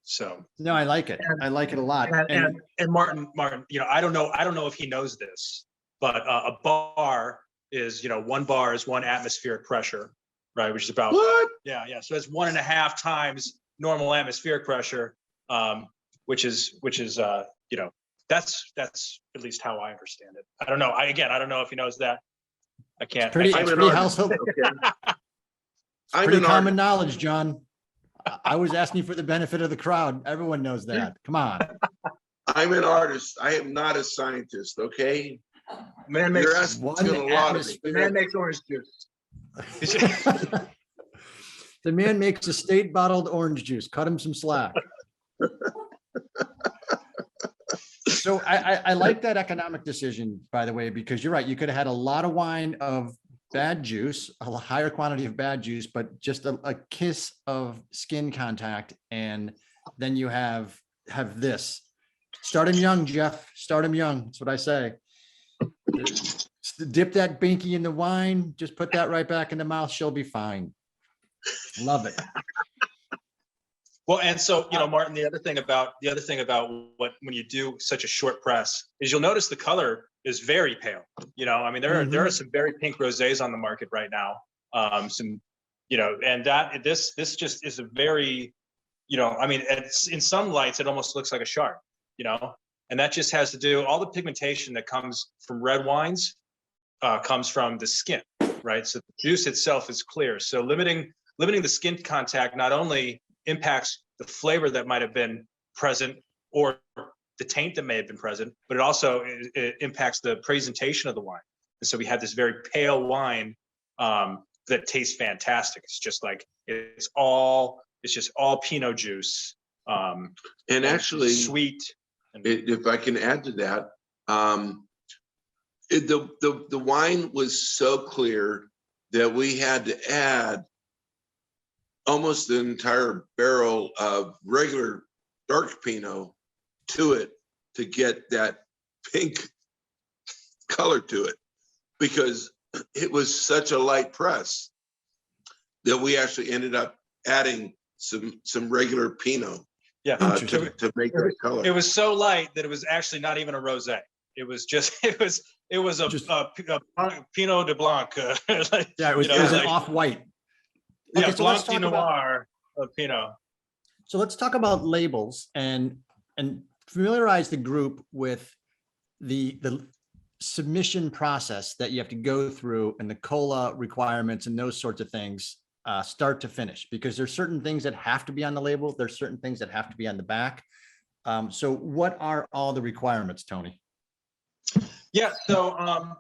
So no, I like it. I like it a lot. And Martin, I don't know if he knows this, but a bar is, 1 bar is 1 atmospheric pressure, right? Which is about What? Yeah. So that's 1.5 times normal atmospheric pressure, which is that's at least how I understand it. I don't know. I don't know if he knows that. I can't. Pretty artist. household. Okay. Pretty common knowledge, John. I was asking for the benefit of the crowd. Everyone knows that. Come on. I'm an artist. I am not a scientist. Okay. Man You're makes asking a lot of me. the man makes orange juice. The man makes a state bottled orange juice. Cut him some slack. So I like that economic decision, by the way, because you're right. You could have had a lot of wine of bad juice, a higher quantity of bad juice, but just a kiss of skin contact. And then you have this. Start him young, Jeff. Start him young. That's what I say. Dip that binky in the wine. Just put that right back in the mouth. She'll be fine. Love it. Well, and so, Martin, the other thing about when you do such a short press is you'll notice the color is very pale. There are some very pink rosés on the market right now. And this just is a very, it's, in some lights, it almost looks like a shark, and that just has to do, all the pigmentation that comes from red wines comes from the skin, right? So the juice itself is clear. So limiting the skin contact not only impacts the flavor that might have been present or the taint that may have been present, but it also impacts the presentation of the wine. And so we had this very pale wine that tastes fantastic. It's just like, it's just all Pinot juice. And actually, sweet. if I can add to that, the wine was so clear that we had to add almost an entire barrel of regular dark Pinot to it to get that pink color to it, because it was such a light press. that we actually ended up adding some regular Pinot Yeah. to make that color. It was so light that it was actually not even a rosé. It was just it was a Pinot de Blanc. Like, Yeah, it was, you know, it was an like- off-white. Yeah, Okay, so let's Blanc talk de about, Noir of Pinot. so let's talk about labels and familiarize the group with the submission process that you have to go through and the COLA requirements and those sorts of things, start to finish, because there's certain things that have to be on the label. There's certain things that have to be on the back. So what are all the requirements, Tony? Yeah. So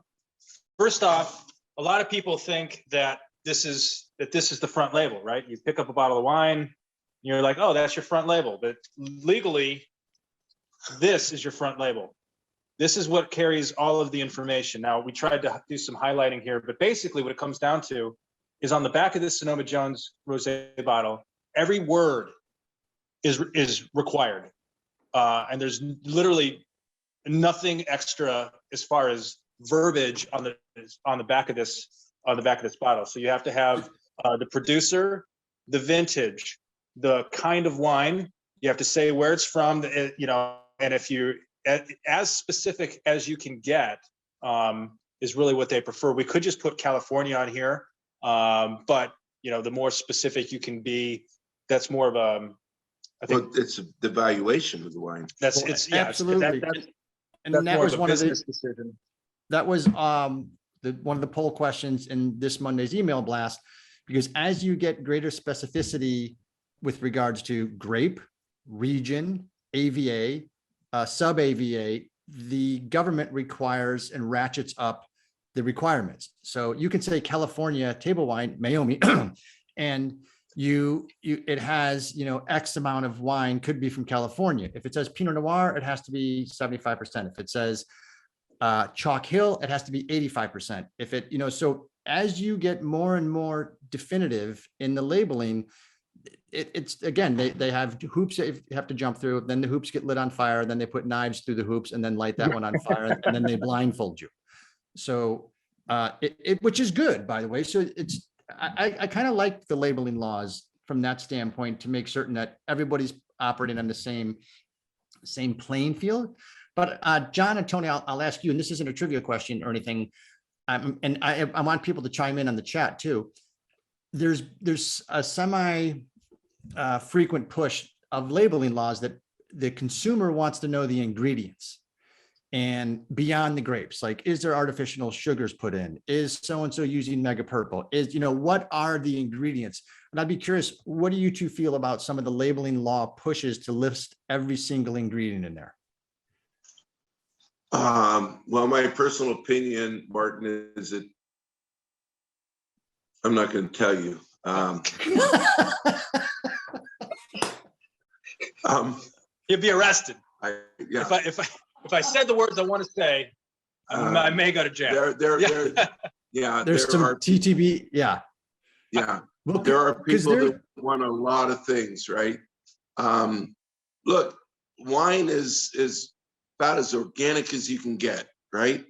first off, a lot of people think that this is the front label, right? You pick up a bottle of wine, and you're like, oh, that's your front label. But legally, this is your front label. This is what carries all of the information. Now, we tried to do some highlighting here, but basically what it comes down to is on the back of this Sonoma Jones Rosé bottle, every word is required. And there's literally nothing extra as far as verbiage on the back of this bottle. So you have to have the producer, the vintage, the kind of wine. You have to say where it's from, you know, and if you as specific as you can get is really what they prefer. We could just put California on here, but you know, the more specific you can be, that's more of a. I think it's the valuation of the wine. that's Well, it's yeah, absolutely. that's And that more was of a one of the, business decision. that was one of the poll questions in this Monday's email blast, because as you get greater specificity with regards to grape, region, AVA, sub AVA, the government requires and ratchets up the requirements. So you can say California table wine, Mayomi, and it has, you know, X amount of wine could be from California. If it says Pinot Noir, it has to be 75%. If it says Chalk Hill, it has to be 85%. If it, you know, so as you get more and more definitive in the labeling, it's again, they have hoops that you have to jump through, then the hoops get lit on fire, then they put knives through the hoops and then light that one on fire, and then they blindfold you. So which is good, by the way. So it's, I kind of like the labeling laws from that standpoint to make certain that everybody's operating on the same playing field. But John and Tony, I'll ask you, and this isn't a trivia question or anything, and I want people to chime in on the chat too. There's a frequent push of labeling laws that the consumer wants to know the ingredients and beyond the grapes. Like, is there artificial sugars put in? Is so-and-so using mega purple? Is, you know, what are the ingredients? And I'd be curious, what do you two feel about some of the labeling law pushes to list every single ingredient in there? Well, my personal opinion, Martin, is that I'm not going to tell you. You'd be arrested. Yeah. If I said the words I want to say, I may go to jail. There's some TTB. Yeah. Yeah. Well, There are people that want a lot of things, right? Look, wine is about as organic as you can get, right?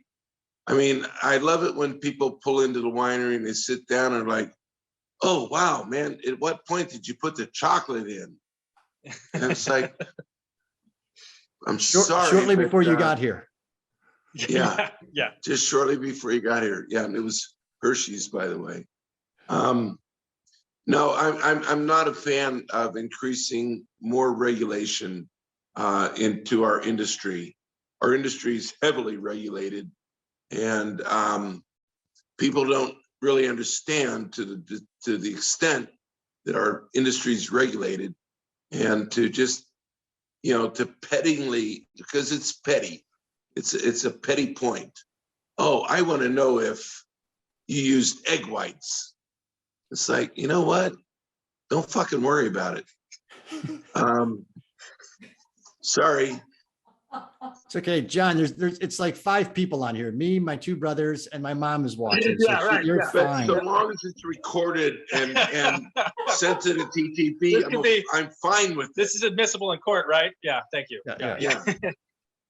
I mean, I love it when people pull into the winery and they sit down and are like, oh, wow, man, at what point did you put the chocolate in? And it's like, I'm sorry. Shortly but, before you got here. Yeah. Yeah. Just shortly before you got here. Yeah, and it was Hershey's, by the way. No, I'm not a fan of increasing more regulation into our industry. Our industry is heavily regulated, and people don't really understand to the extent that our industry is regulated, and to just, you know, to pettingly, because it's petty. It's a petty point. Oh, I want to know if you used egg whites. It's like, you know what? Don't fucking worry about it. Sorry. It's okay, John. There's it's like 5 people on here. Me, my 2 brothers, and my mom is watching. So Yeah, right, you're yeah. But fine. so long as it's recorded and sent to the TTP, I'm fine with This is admissible in court, right? Yeah. Thank you. Yeah. it.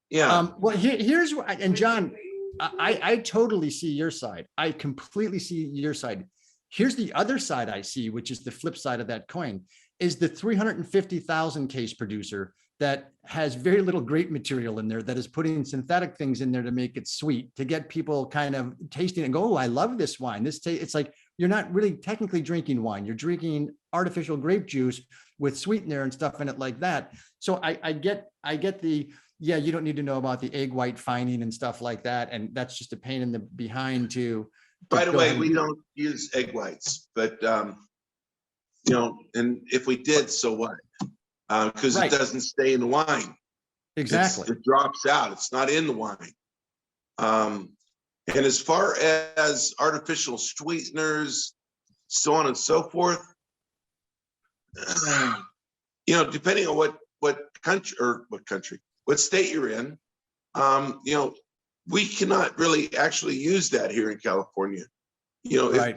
Yeah. Well, here's what, and John, I totally see your side. I completely see your side. Here's the other side I see, which is the flip side of that coin, is the 350,000 case producer that has very little grape material in there, that is putting synthetic things in there to make it sweet, to get people kind of tasting it and go, oh, I love this wine. It's like, you're not really technically drinking wine. You're drinking artificial grape juice with sweetener and stuff in it like that. So I get the, yeah, you don't need to know about the egg white fining and stuff like that. And that's just a pain in the behind to By the go way, ahead we and- don't use egg whites, but and if we did, so what? Because Right. it doesn't stay in the wine. Exactly. It drops out. It's not in the wine. And as far as artificial sweeteners, so on and so forth, depending on what state you're in, we cannot really actually use that here in California. Right.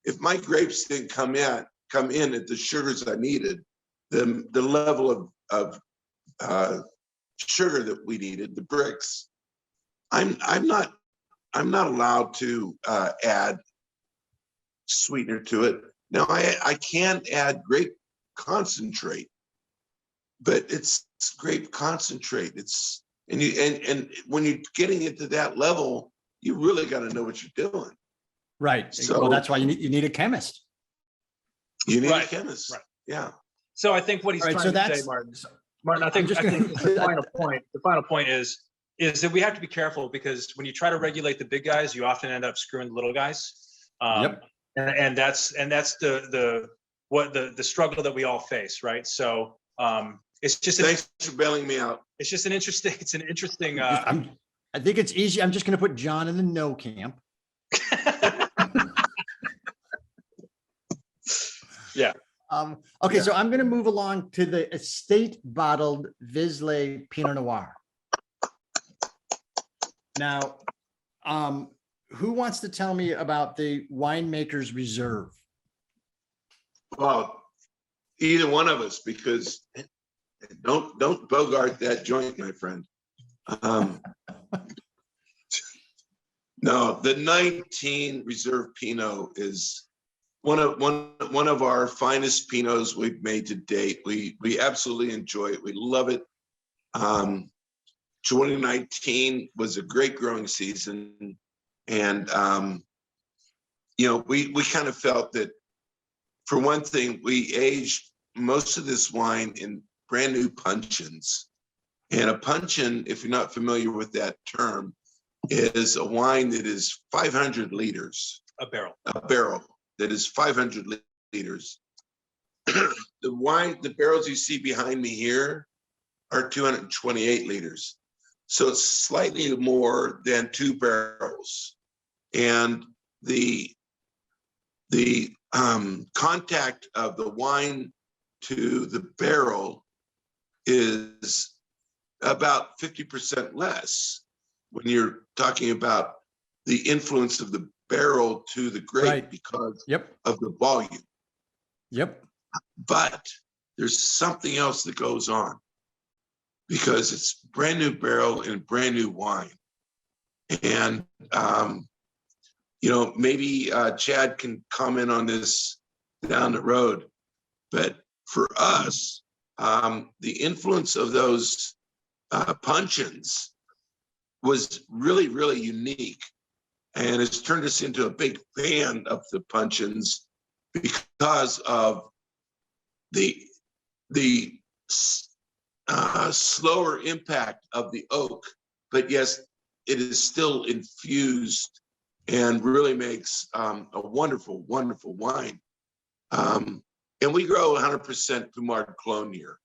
If my grapes didn't come in at the sugars I needed, the level of sugar that we needed, the bricks, I'm not allowed to add sweetener to it. Now I can add grape concentrate, but it's grape concentrate. And when you're getting into that level, you really got to know what you're doing. Right. So- Well, that's why you need a chemist. You need Right, a chemist. right. Yeah. So I think what he's All right, trying so to say, that's- Martin, I think just gonna- the final point is that we have to be careful, because when you try to regulate the big guys, you often end up screwing the little guys. Yep. And that's the struggle that we all face, right? So it's just Thanks for bailing me out. an interesting. I think it's easy. I'm just going to put John in the no camp. Yeah. Okay, Yeah. so I'm going to move along to the estate bottled Viszlay Pinot Noir. Now, who wants to tell me about the winemaker's reserve? Well, either one of us, because don't bogart that joint, my friend. No, the 19 Reserve Pinot is one of our finest Pinots we've made to date. We absolutely enjoy it. We love it. 2019 was a great growing season, and we kind of felt that, for one thing, we aged most of this wine in brand new puncheons. And a puncheon, if you're not familiar with that term, is a wine that is 500 liters. A barrel. A barrel that is 500 liters. The barrels you see behind me here are 228 liters. So it's slightly more than 2 barrels. And the contact of the wine to the barrel is about 50% less when you're talking about the influence of the barrel to the grape, Right. because Yep. of the volume. Yep. But there's something else that goes on, because it's brand new barrel and brand new wine. And, maybe Chad can comment on this down the road. But for us, the influence of those puncheons was really, really unique. And it's turned us into a big fan of the puncheons because of the slower impact of the oak, but yes, it is still infused and really makes a wonderful, wonderful wine. And we grow 100% Pommard clone here.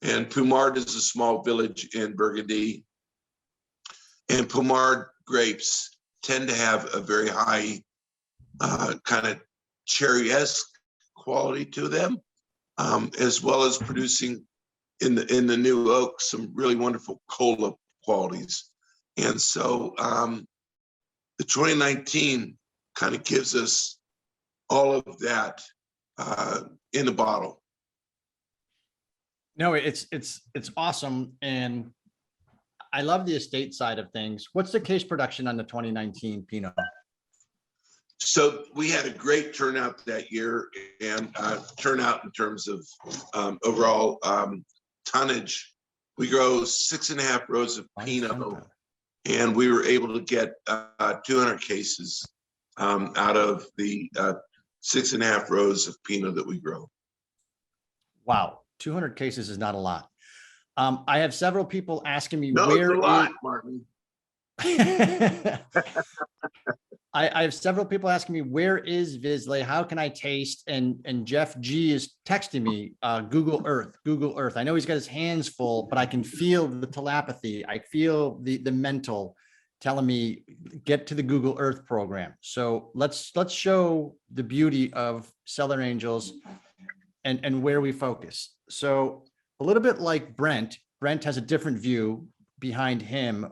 And Pommard is a small village in Burgundy. And Pommard grapes tend to have a very high kind of cherry-esque quality to them, as well as producing in the new oak some really wonderful cola qualities. And so the 2019 kind of gives us all of that in a bottle. No, it's awesome. And I love the estate side of things. What's the case production on the 2019 Pinot? So we had a great turnout that year, and turnout in terms of overall tonnage. We grow 6.5 rows of Pinot, and we were able to get 200 cases out of the 6.5 rows of Pinot that we grow. Wow, 200 cases is not a lot. I have several people asking me No, where it's a lot, Martin. I have several people asking me, where is Viszlay? How can I taste? And Jeff G is texting me, Google Earth, Google Earth. I know he's got his hands full, but I can feel the telepathy. I feel the mental telling me, get to the Google Earth program. So let's show the beauty of Cellar Angels and where we focus. So a little bit like Brent has a different view behind him.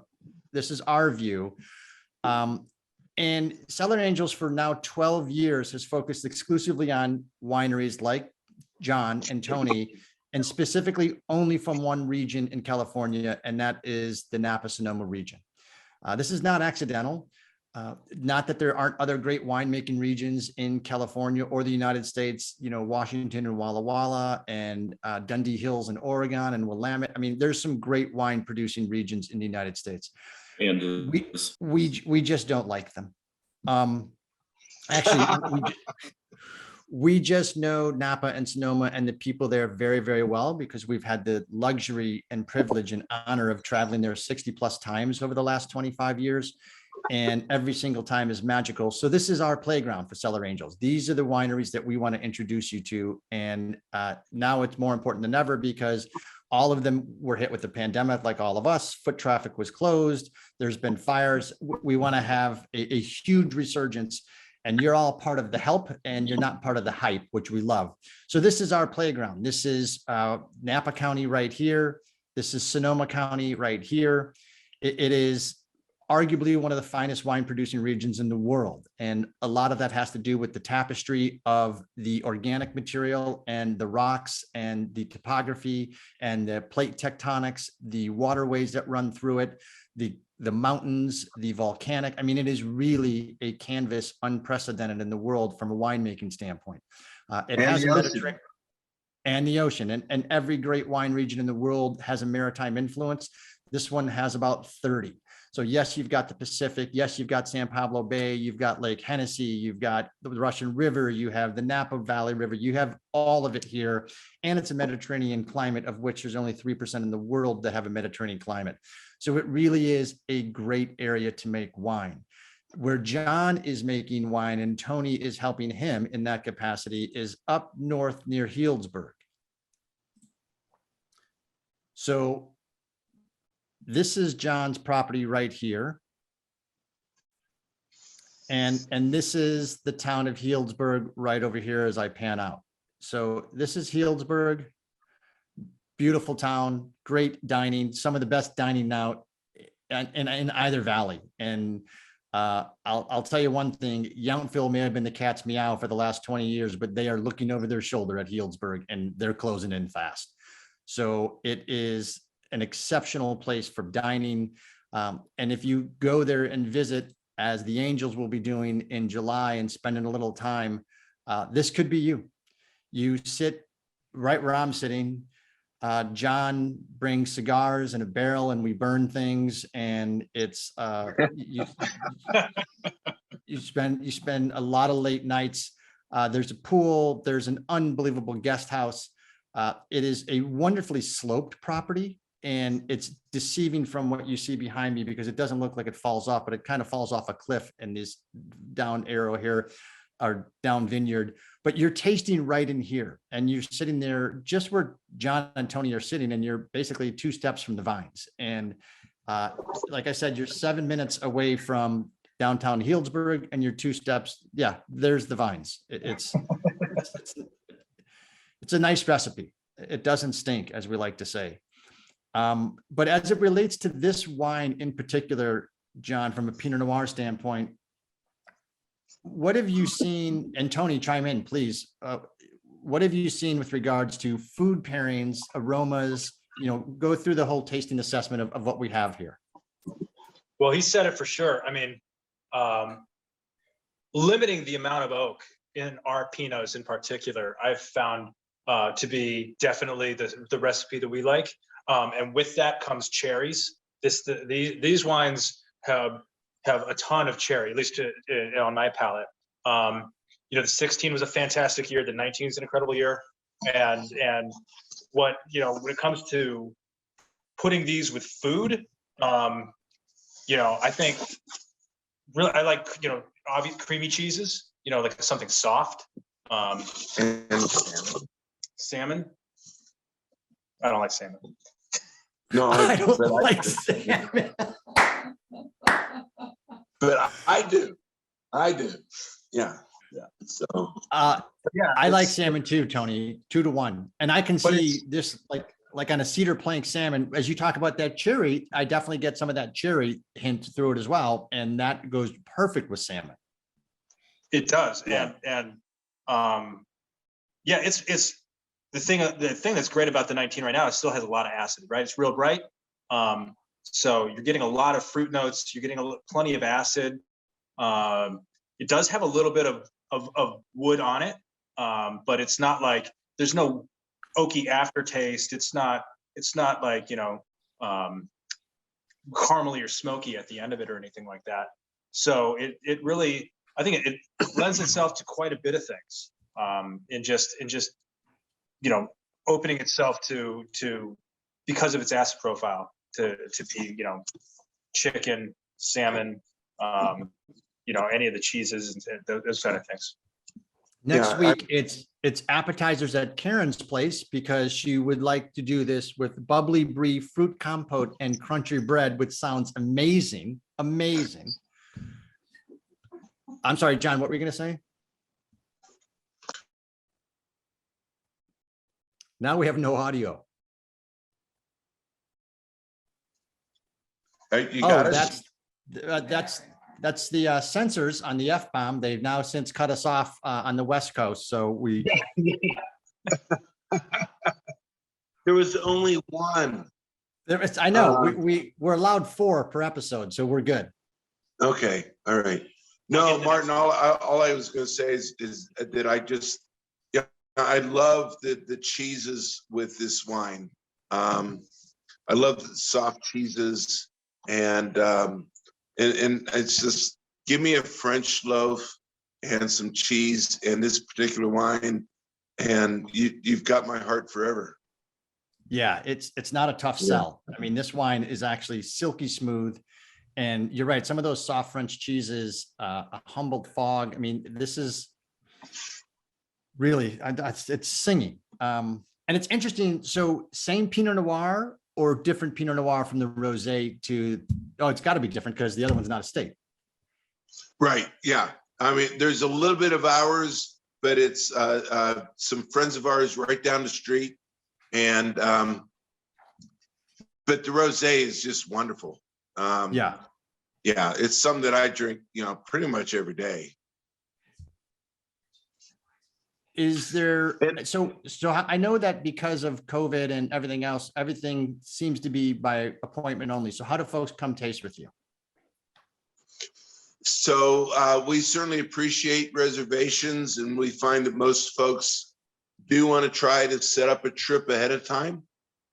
This is our view. And Cellar Angels for now 12 years has focused exclusively on wineries like John and Tony, and specifically only from one region in California, and that is the Napa Sonoma region. This is not accidental. Not that there aren't other great winemaking regions in California or the United States, you know, Washington and Walla Walla and Dundee Hills in Oregon and Willamette. I mean, there's some great wine producing regions in the United States. And We just don't like them. Actually, we just know Napa and Sonoma and the people there very, very well, because we've had the luxury and privilege and honor of traveling there 60 plus times over the last 25 years. And every single time is magical. So this is our playground for Cellar Angels. These are the wineries that we want to introduce you to. And now it's more important than ever, because all of them were hit with the pandemic, like all of us. Foot traffic was closed. There's been fires. We want to have a huge resurgence, and you're all part of the help, and you're not part of the hype, which we love. So this is our playground. This is Napa County right here. This is Sonoma County right here. It is arguably one of the finest wine producing regions in the world. And a lot of that has to do with the tapestry of the organic material and the rocks and the topography and the plate tectonics, the waterways that run through it, the mountains, the volcanic. I mean, it is really a canvas unprecedented in the world from a winemaking standpoint. It has a Mediterranean and the ocean, and every great wine region in the world has a maritime influence. This one has about 30. So yes, you've got the Pacific. Yes, you've got San Pablo Bay. You've got Lake Hennessy. You've got the Russian River. You have the Napa Valley River. You have all of it here. And it's a Mediterranean climate, of which there's only 3% in the world that have a Mediterranean climate. So it really is a great area to make wine. Where John is making wine and Tony is helping him in that capacity is up north near Healdsburg. So this is John's property right here. And this is the town of Healdsburg right over here as I pan out. So this is Healdsburg, beautiful town, great dining, some of the best dining now in either valley. And I'll tell you one thing, Yountville may have been the cat's meow for the last 20 years, but they are looking over their shoulder at Healdsburg and they're closing in fast. So it is an exceptional place for dining. And if you go there and visit, as the Angels will be doing in July and spending a little time, this could be you. You sit right where I'm sitting. John brings cigars and a barrel and we burn things, and it's you spend a lot of late nights. There's a pool, there's an unbelievable guest house. It is a wonderfully sloped property, and it's deceiving from what you see behind me because it doesn't look like it falls off, but it kind of falls off a cliff in this down arrow here, or down vineyard. But you're tasting right in here, and you're sitting there just where John and Tony are sitting, and you're basically 2 steps from the vines. And like I said, you're 7 minutes away from downtown Healdsburg, and you're 2 steps. Yeah, there's the vines. It's a nice recipe. It doesn't stink, as we like to say. But as it relates to this wine in particular, John, from a Pinot Noir standpoint, what have you seen, and Tony, chime in, please. What have you seen with regards to food pairings, aromas, go through the whole tasting assessment of what we have here? Well, he said it for sure. I mean, limiting the amount of oak in our Pinots in particular, I've found to be definitely the recipe that we like. And with that comes cherries. These wines have a ton of cherry, at least on my palate. The 16 was a fantastic year. The 19 is an incredible year. And what, when it comes to putting these with food, I think really, I like, obvious creamy cheeses, like something soft. And Salmon. I don't like salmon. no, I don't but like salmon. but I do. Yeah. So Yeah, I like salmon too, Tony, 2-1. And I can But see this like on a cedar plank salmon, as you talk about that cherry, I definitely get some of that cherry hint through it as well. And that goes perfect with salmon. it does. And yeah, it's the thing that's great about the 19 right now, it still has a lot of acid, right? It's real bright. So you're getting a lot of fruit notes, you're getting plenty of acid. It does have a little bit of wood on it, but it's not like, there's no oaky aftertaste. It's not like, caramely or smoky at the end of it or anything like that. So it really, I think it lends itself to quite a bit of things, in just opening itself to because of its acid profile to be, chicken, salmon, any of the cheeses and those kind of things. Next Yeah, week, it's appetizers at Karen's place because she would like to do this with bubbly brie, fruit compote, and crunchy bread, which sounds amazing. Amazing. I'm sorry, John, what were you going to say? Now we have no audio. you got us. That's the sensors on the F-bomb. They've now since cut us off on the West Coast. So we. There was only one. I know we're allowed 4 per episode, so we're good. Okay, all right. No, Martin, all I was going to say is that I love the cheeses with this wine. I love the soft cheeses, and it's just, give me a French loaf and some cheese and this particular wine, and you've got my heart forever. Yeah, it's not a tough sell. I mean, this wine is actually silky smooth. And you're right, some of those soft French cheeses, a humbled fog. I mean, this is really, it's singing. And it's interesting. So same Pinot Noir or different Pinot Noir from the Rosé to, it's got to be different because the other one's not a state. Right, yeah. I mean, there's a little bit of ours, but it's some friends of ours right down the street. And, but the Rosé is just wonderful. Yeah, it's something that I drink, pretty much every day. Is there, so I know that because of COVID and everything else, everything seems to be by appointment only. So how do folks come taste with you? So we certainly appreciate reservations, and we find that most folks do want to try to set up a trip ahead of time.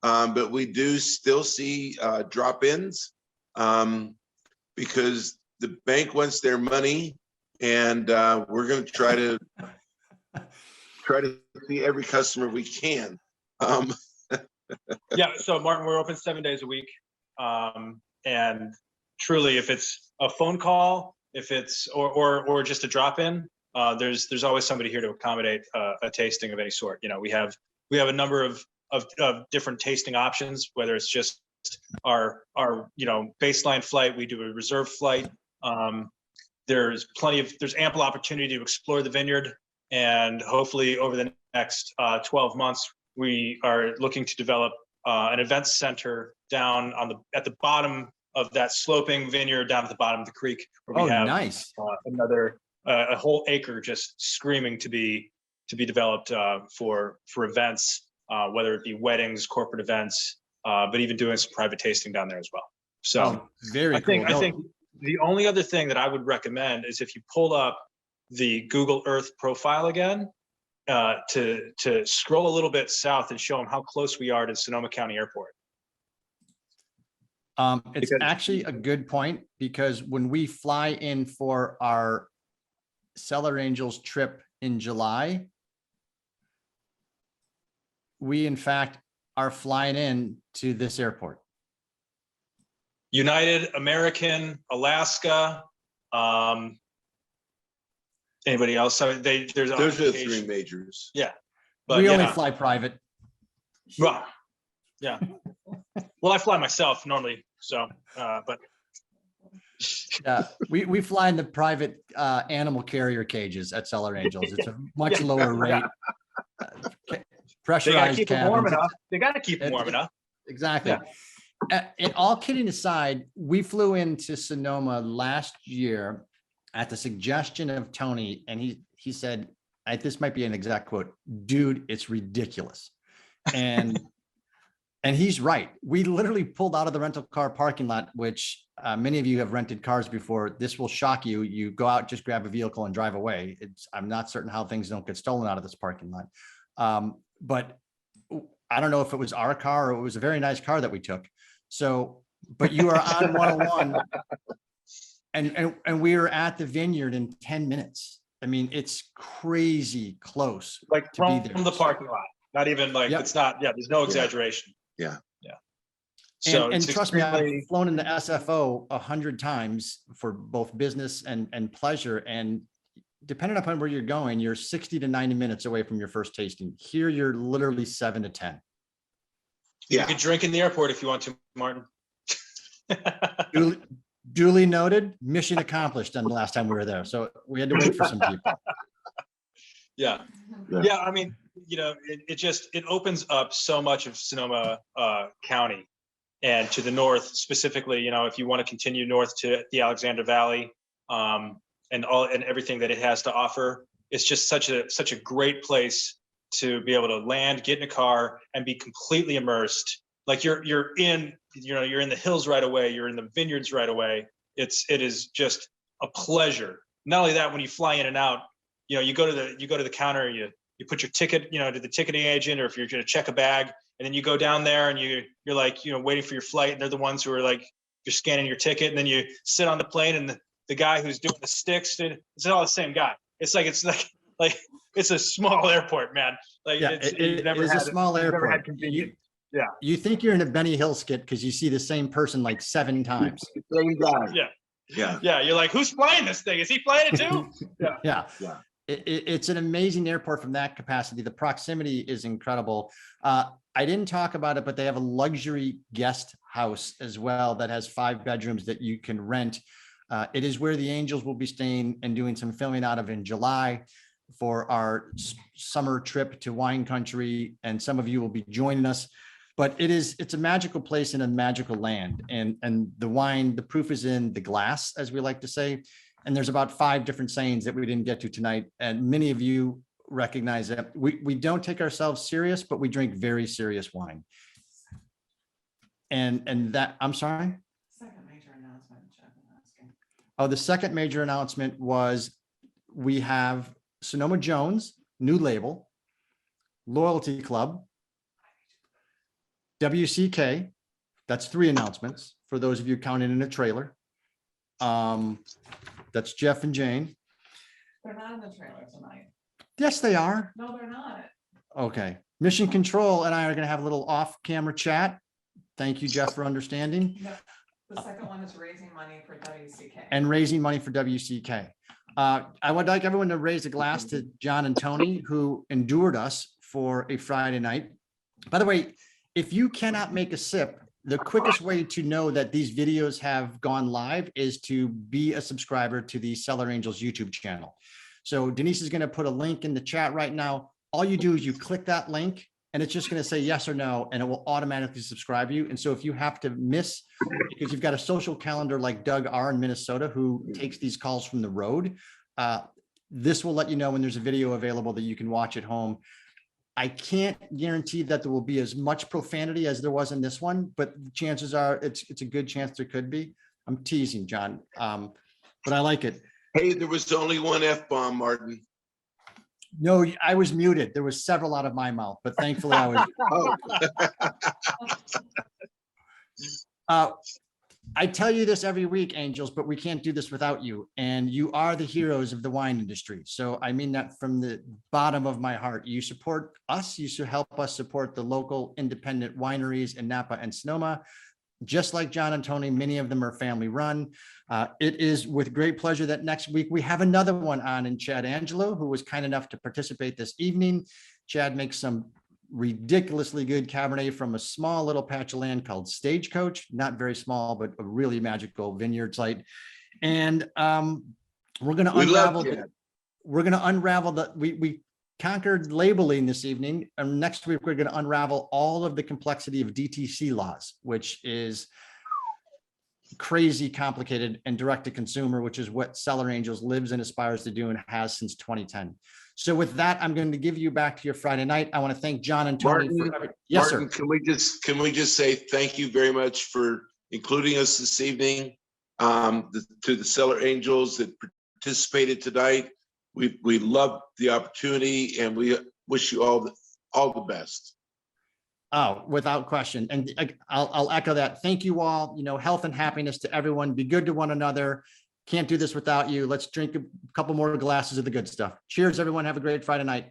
But we do still see drop-ins. Because the bank wants their money, and we're going to try to see every customer we can. Yeah, so Martin, we're open 7 days a week, and truly, if it's a phone call, if it's or just a drop-in, there's always somebody here to accommodate a tasting of any sort. We have a number of different tasting options, whether it's just our baseline flight. We do a reserve flight. There's ample opportunity to explore the vineyard, and hopefully over the next 12 months we are looking to develop an events center down at the bottom of that sloping vineyard down at the bottom of the creek, where we have nice. Another a whole acre just screaming to be developed for events, whether it be weddings, corporate events, but even doing some private tasting down there as well. So very cool. I think the only other thing that I would recommend is if you pull up the Google Earth profile again to scroll a little bit south and show them how close we are to Sonoma County Airport. It's actually a good point, because when we fly in for our Cellar Angels trip in July, we in fact are flying in to this airport. United, American, Alaska, anybody else? So there's Those are the occasion- three majors. Yeah. But We yeah. only fly private. Well, yeah. Well, I fly myself normally, so but Yeah, we fly in the private animal carrier cages at Cellar Angels. It's a much Yeah. lower rate. they gotta Pressurized keep it warm cabins. enough. They gotta keep it warm enough. Exactly. Yeah. And all kidding aside, we flew into Sonoma last year at the suggestion of Tony, and he said, this might be an exact quote, "Dude, it's ridiculous." And and he's right. We literally pulled out of the rental car parking lot, which many of you have rented cars before. This will shock you. You go out, just grab a vehicle and drive away. I'm not certain how things don't get stolen out of this parking lot. But I don't know if it was our car or it was a very nice car that we took. So, but you are on 101 and we are at the vineyard in 10 minutes. I mean, it's crazy close. Like to be there. from the parking lot. Not even like Yep. it's not. Yeah, there's no exaggeration. Yeah. Yeah. And it's trust me, I've extremely- flown in the SFO 100 times for both business and pleasure. And depending upon where you're going, you're 60 to 90 minutes away from your first tasting. Here, you're literally 7 to 10. You Yeah. could drink in the airport if you want to, Martin. Duly noted, mission accomplished. And the last time we were there, so we had to wait for some people. Yeah. Yeah. Yeah. I mean, it opens up so much of Sonoma County, and to the north specifically, if you want to continue north to the Alexander Valley, and everything that it has to offer, it's just such a great place to be able to land, get in a car, and be completely immersed. Like you're in the hills right away, you're in the vineyards right away. It is just a pleasure. Not only that, when you fly in and out, you go to the counter, you put your ticket, to the ticketing agent, or if you're going to check a bag, and then you go down there and you're like, waiting for your flight, and they're the ones who are like, you're scanning your ticket, and then you sit on the plane, and the guy who's doing the sticks, it's all the same guy. It's like it's a small airport, man. Like Yeah, it is a small airport. You think you're in a Benny Hill skit because you see the same person like 7 times. Same guy. Yeah. Yeah. Yeah, you're like, who's flying this thing? Is he flying it too? Yeah. Yeah. It's an amazing airport from that capacity. The proximity is incredible. I didn't talk about it, but they have a luxury guest house as well that has 5 bedrooms that you can rent. It is where the Angels will be staying and doing some filming out of in July for our summer trip to wine country. And some of you will be joining us. But it's a magical place in a magical land. And the wine, the proof is in the glass, as we like to say. And there's about 5 different sayings that we didn't get to tonight. And many of you recognize that we don't take ourselves serious, but we drink very serious wine. And that, I'm sorry? Second major announcement, Jeff, I'm asking. Oh, the second major announcement was we have Sonoma Jones, new label, Loyalty Club, WCK. That's 3 announcements for those of you counting in a trailer. That's Jeff and Jane. They're not in the trailer tonight. Yes, they are. No, they're not. Okay. Mission Control and I are going to have a little off-camera chat. Thank you, Jeff, for understanding. No, the second one is raising money for WCK. And raising money for WCK. I would like everyone to raise a glass to John and Tony, who endured us for a Friday night. By the way, if you cannot make a sip, the quickest way to know that these videos have gone live is to be a subscriber to the Cellar Angels YouTube channel. So Denise is going to put a link in the chat right now. All you do is you click that link and it's just going to say yes or no, and it will automatically subscribe you. And so if you have to miss, because you've got a social calendar like Doug R in Minnesota, who takes these calls from the road, this will let you know when there's a video available that you can watch at home. I can't guarantee that there will be as much profanity as there was in this one, but chances are it's a good chance there could be. I'm teasing, John, but I like it. Hey, there was only one F-bomb, Martin. No, I was muted. There was several out of my mouth, but thankfully I was. Oh, I tell you this every week, Angels, but we can't do this without you. And you are the heroes of the wine industry. So I mean that from the bottom of my heart. You support us. You should help us support the local independent wineries in Napa and Sonoma. Just like John and Tony, many of them are family run. It is with great pleasure that next week we have another one on in Chad Angelo, who was kind enough to participate this evening. Chad makes some ridiculously good Cabernet from a small little patch of land called Stagecoach, not very small, but a really magical vineyard site. And we're going to unravel we conquered labeling this evening, and next week we're going to unravel all of the complexity of DTC laws, which is crazy complicated, and direct to consumer, which is what Cellar Angels lives and aspires to do and has since 2010. So with that, I'm going to give you back to your Friday night. I want to thank John and Tony. Yes, Martin, sir. can we just say thank you very much for including us this evening, to the Cellar Angels that participated tonight. We love the opportunity, and we wish you all the best. Oh, without question. And I'll echo that. Thank you all. Health and happiness to everyone. Be good to one another. Can't do this without you. Let's drink a couple more glasses of the good stuff. Cheers, everyone. Have a great Friday night.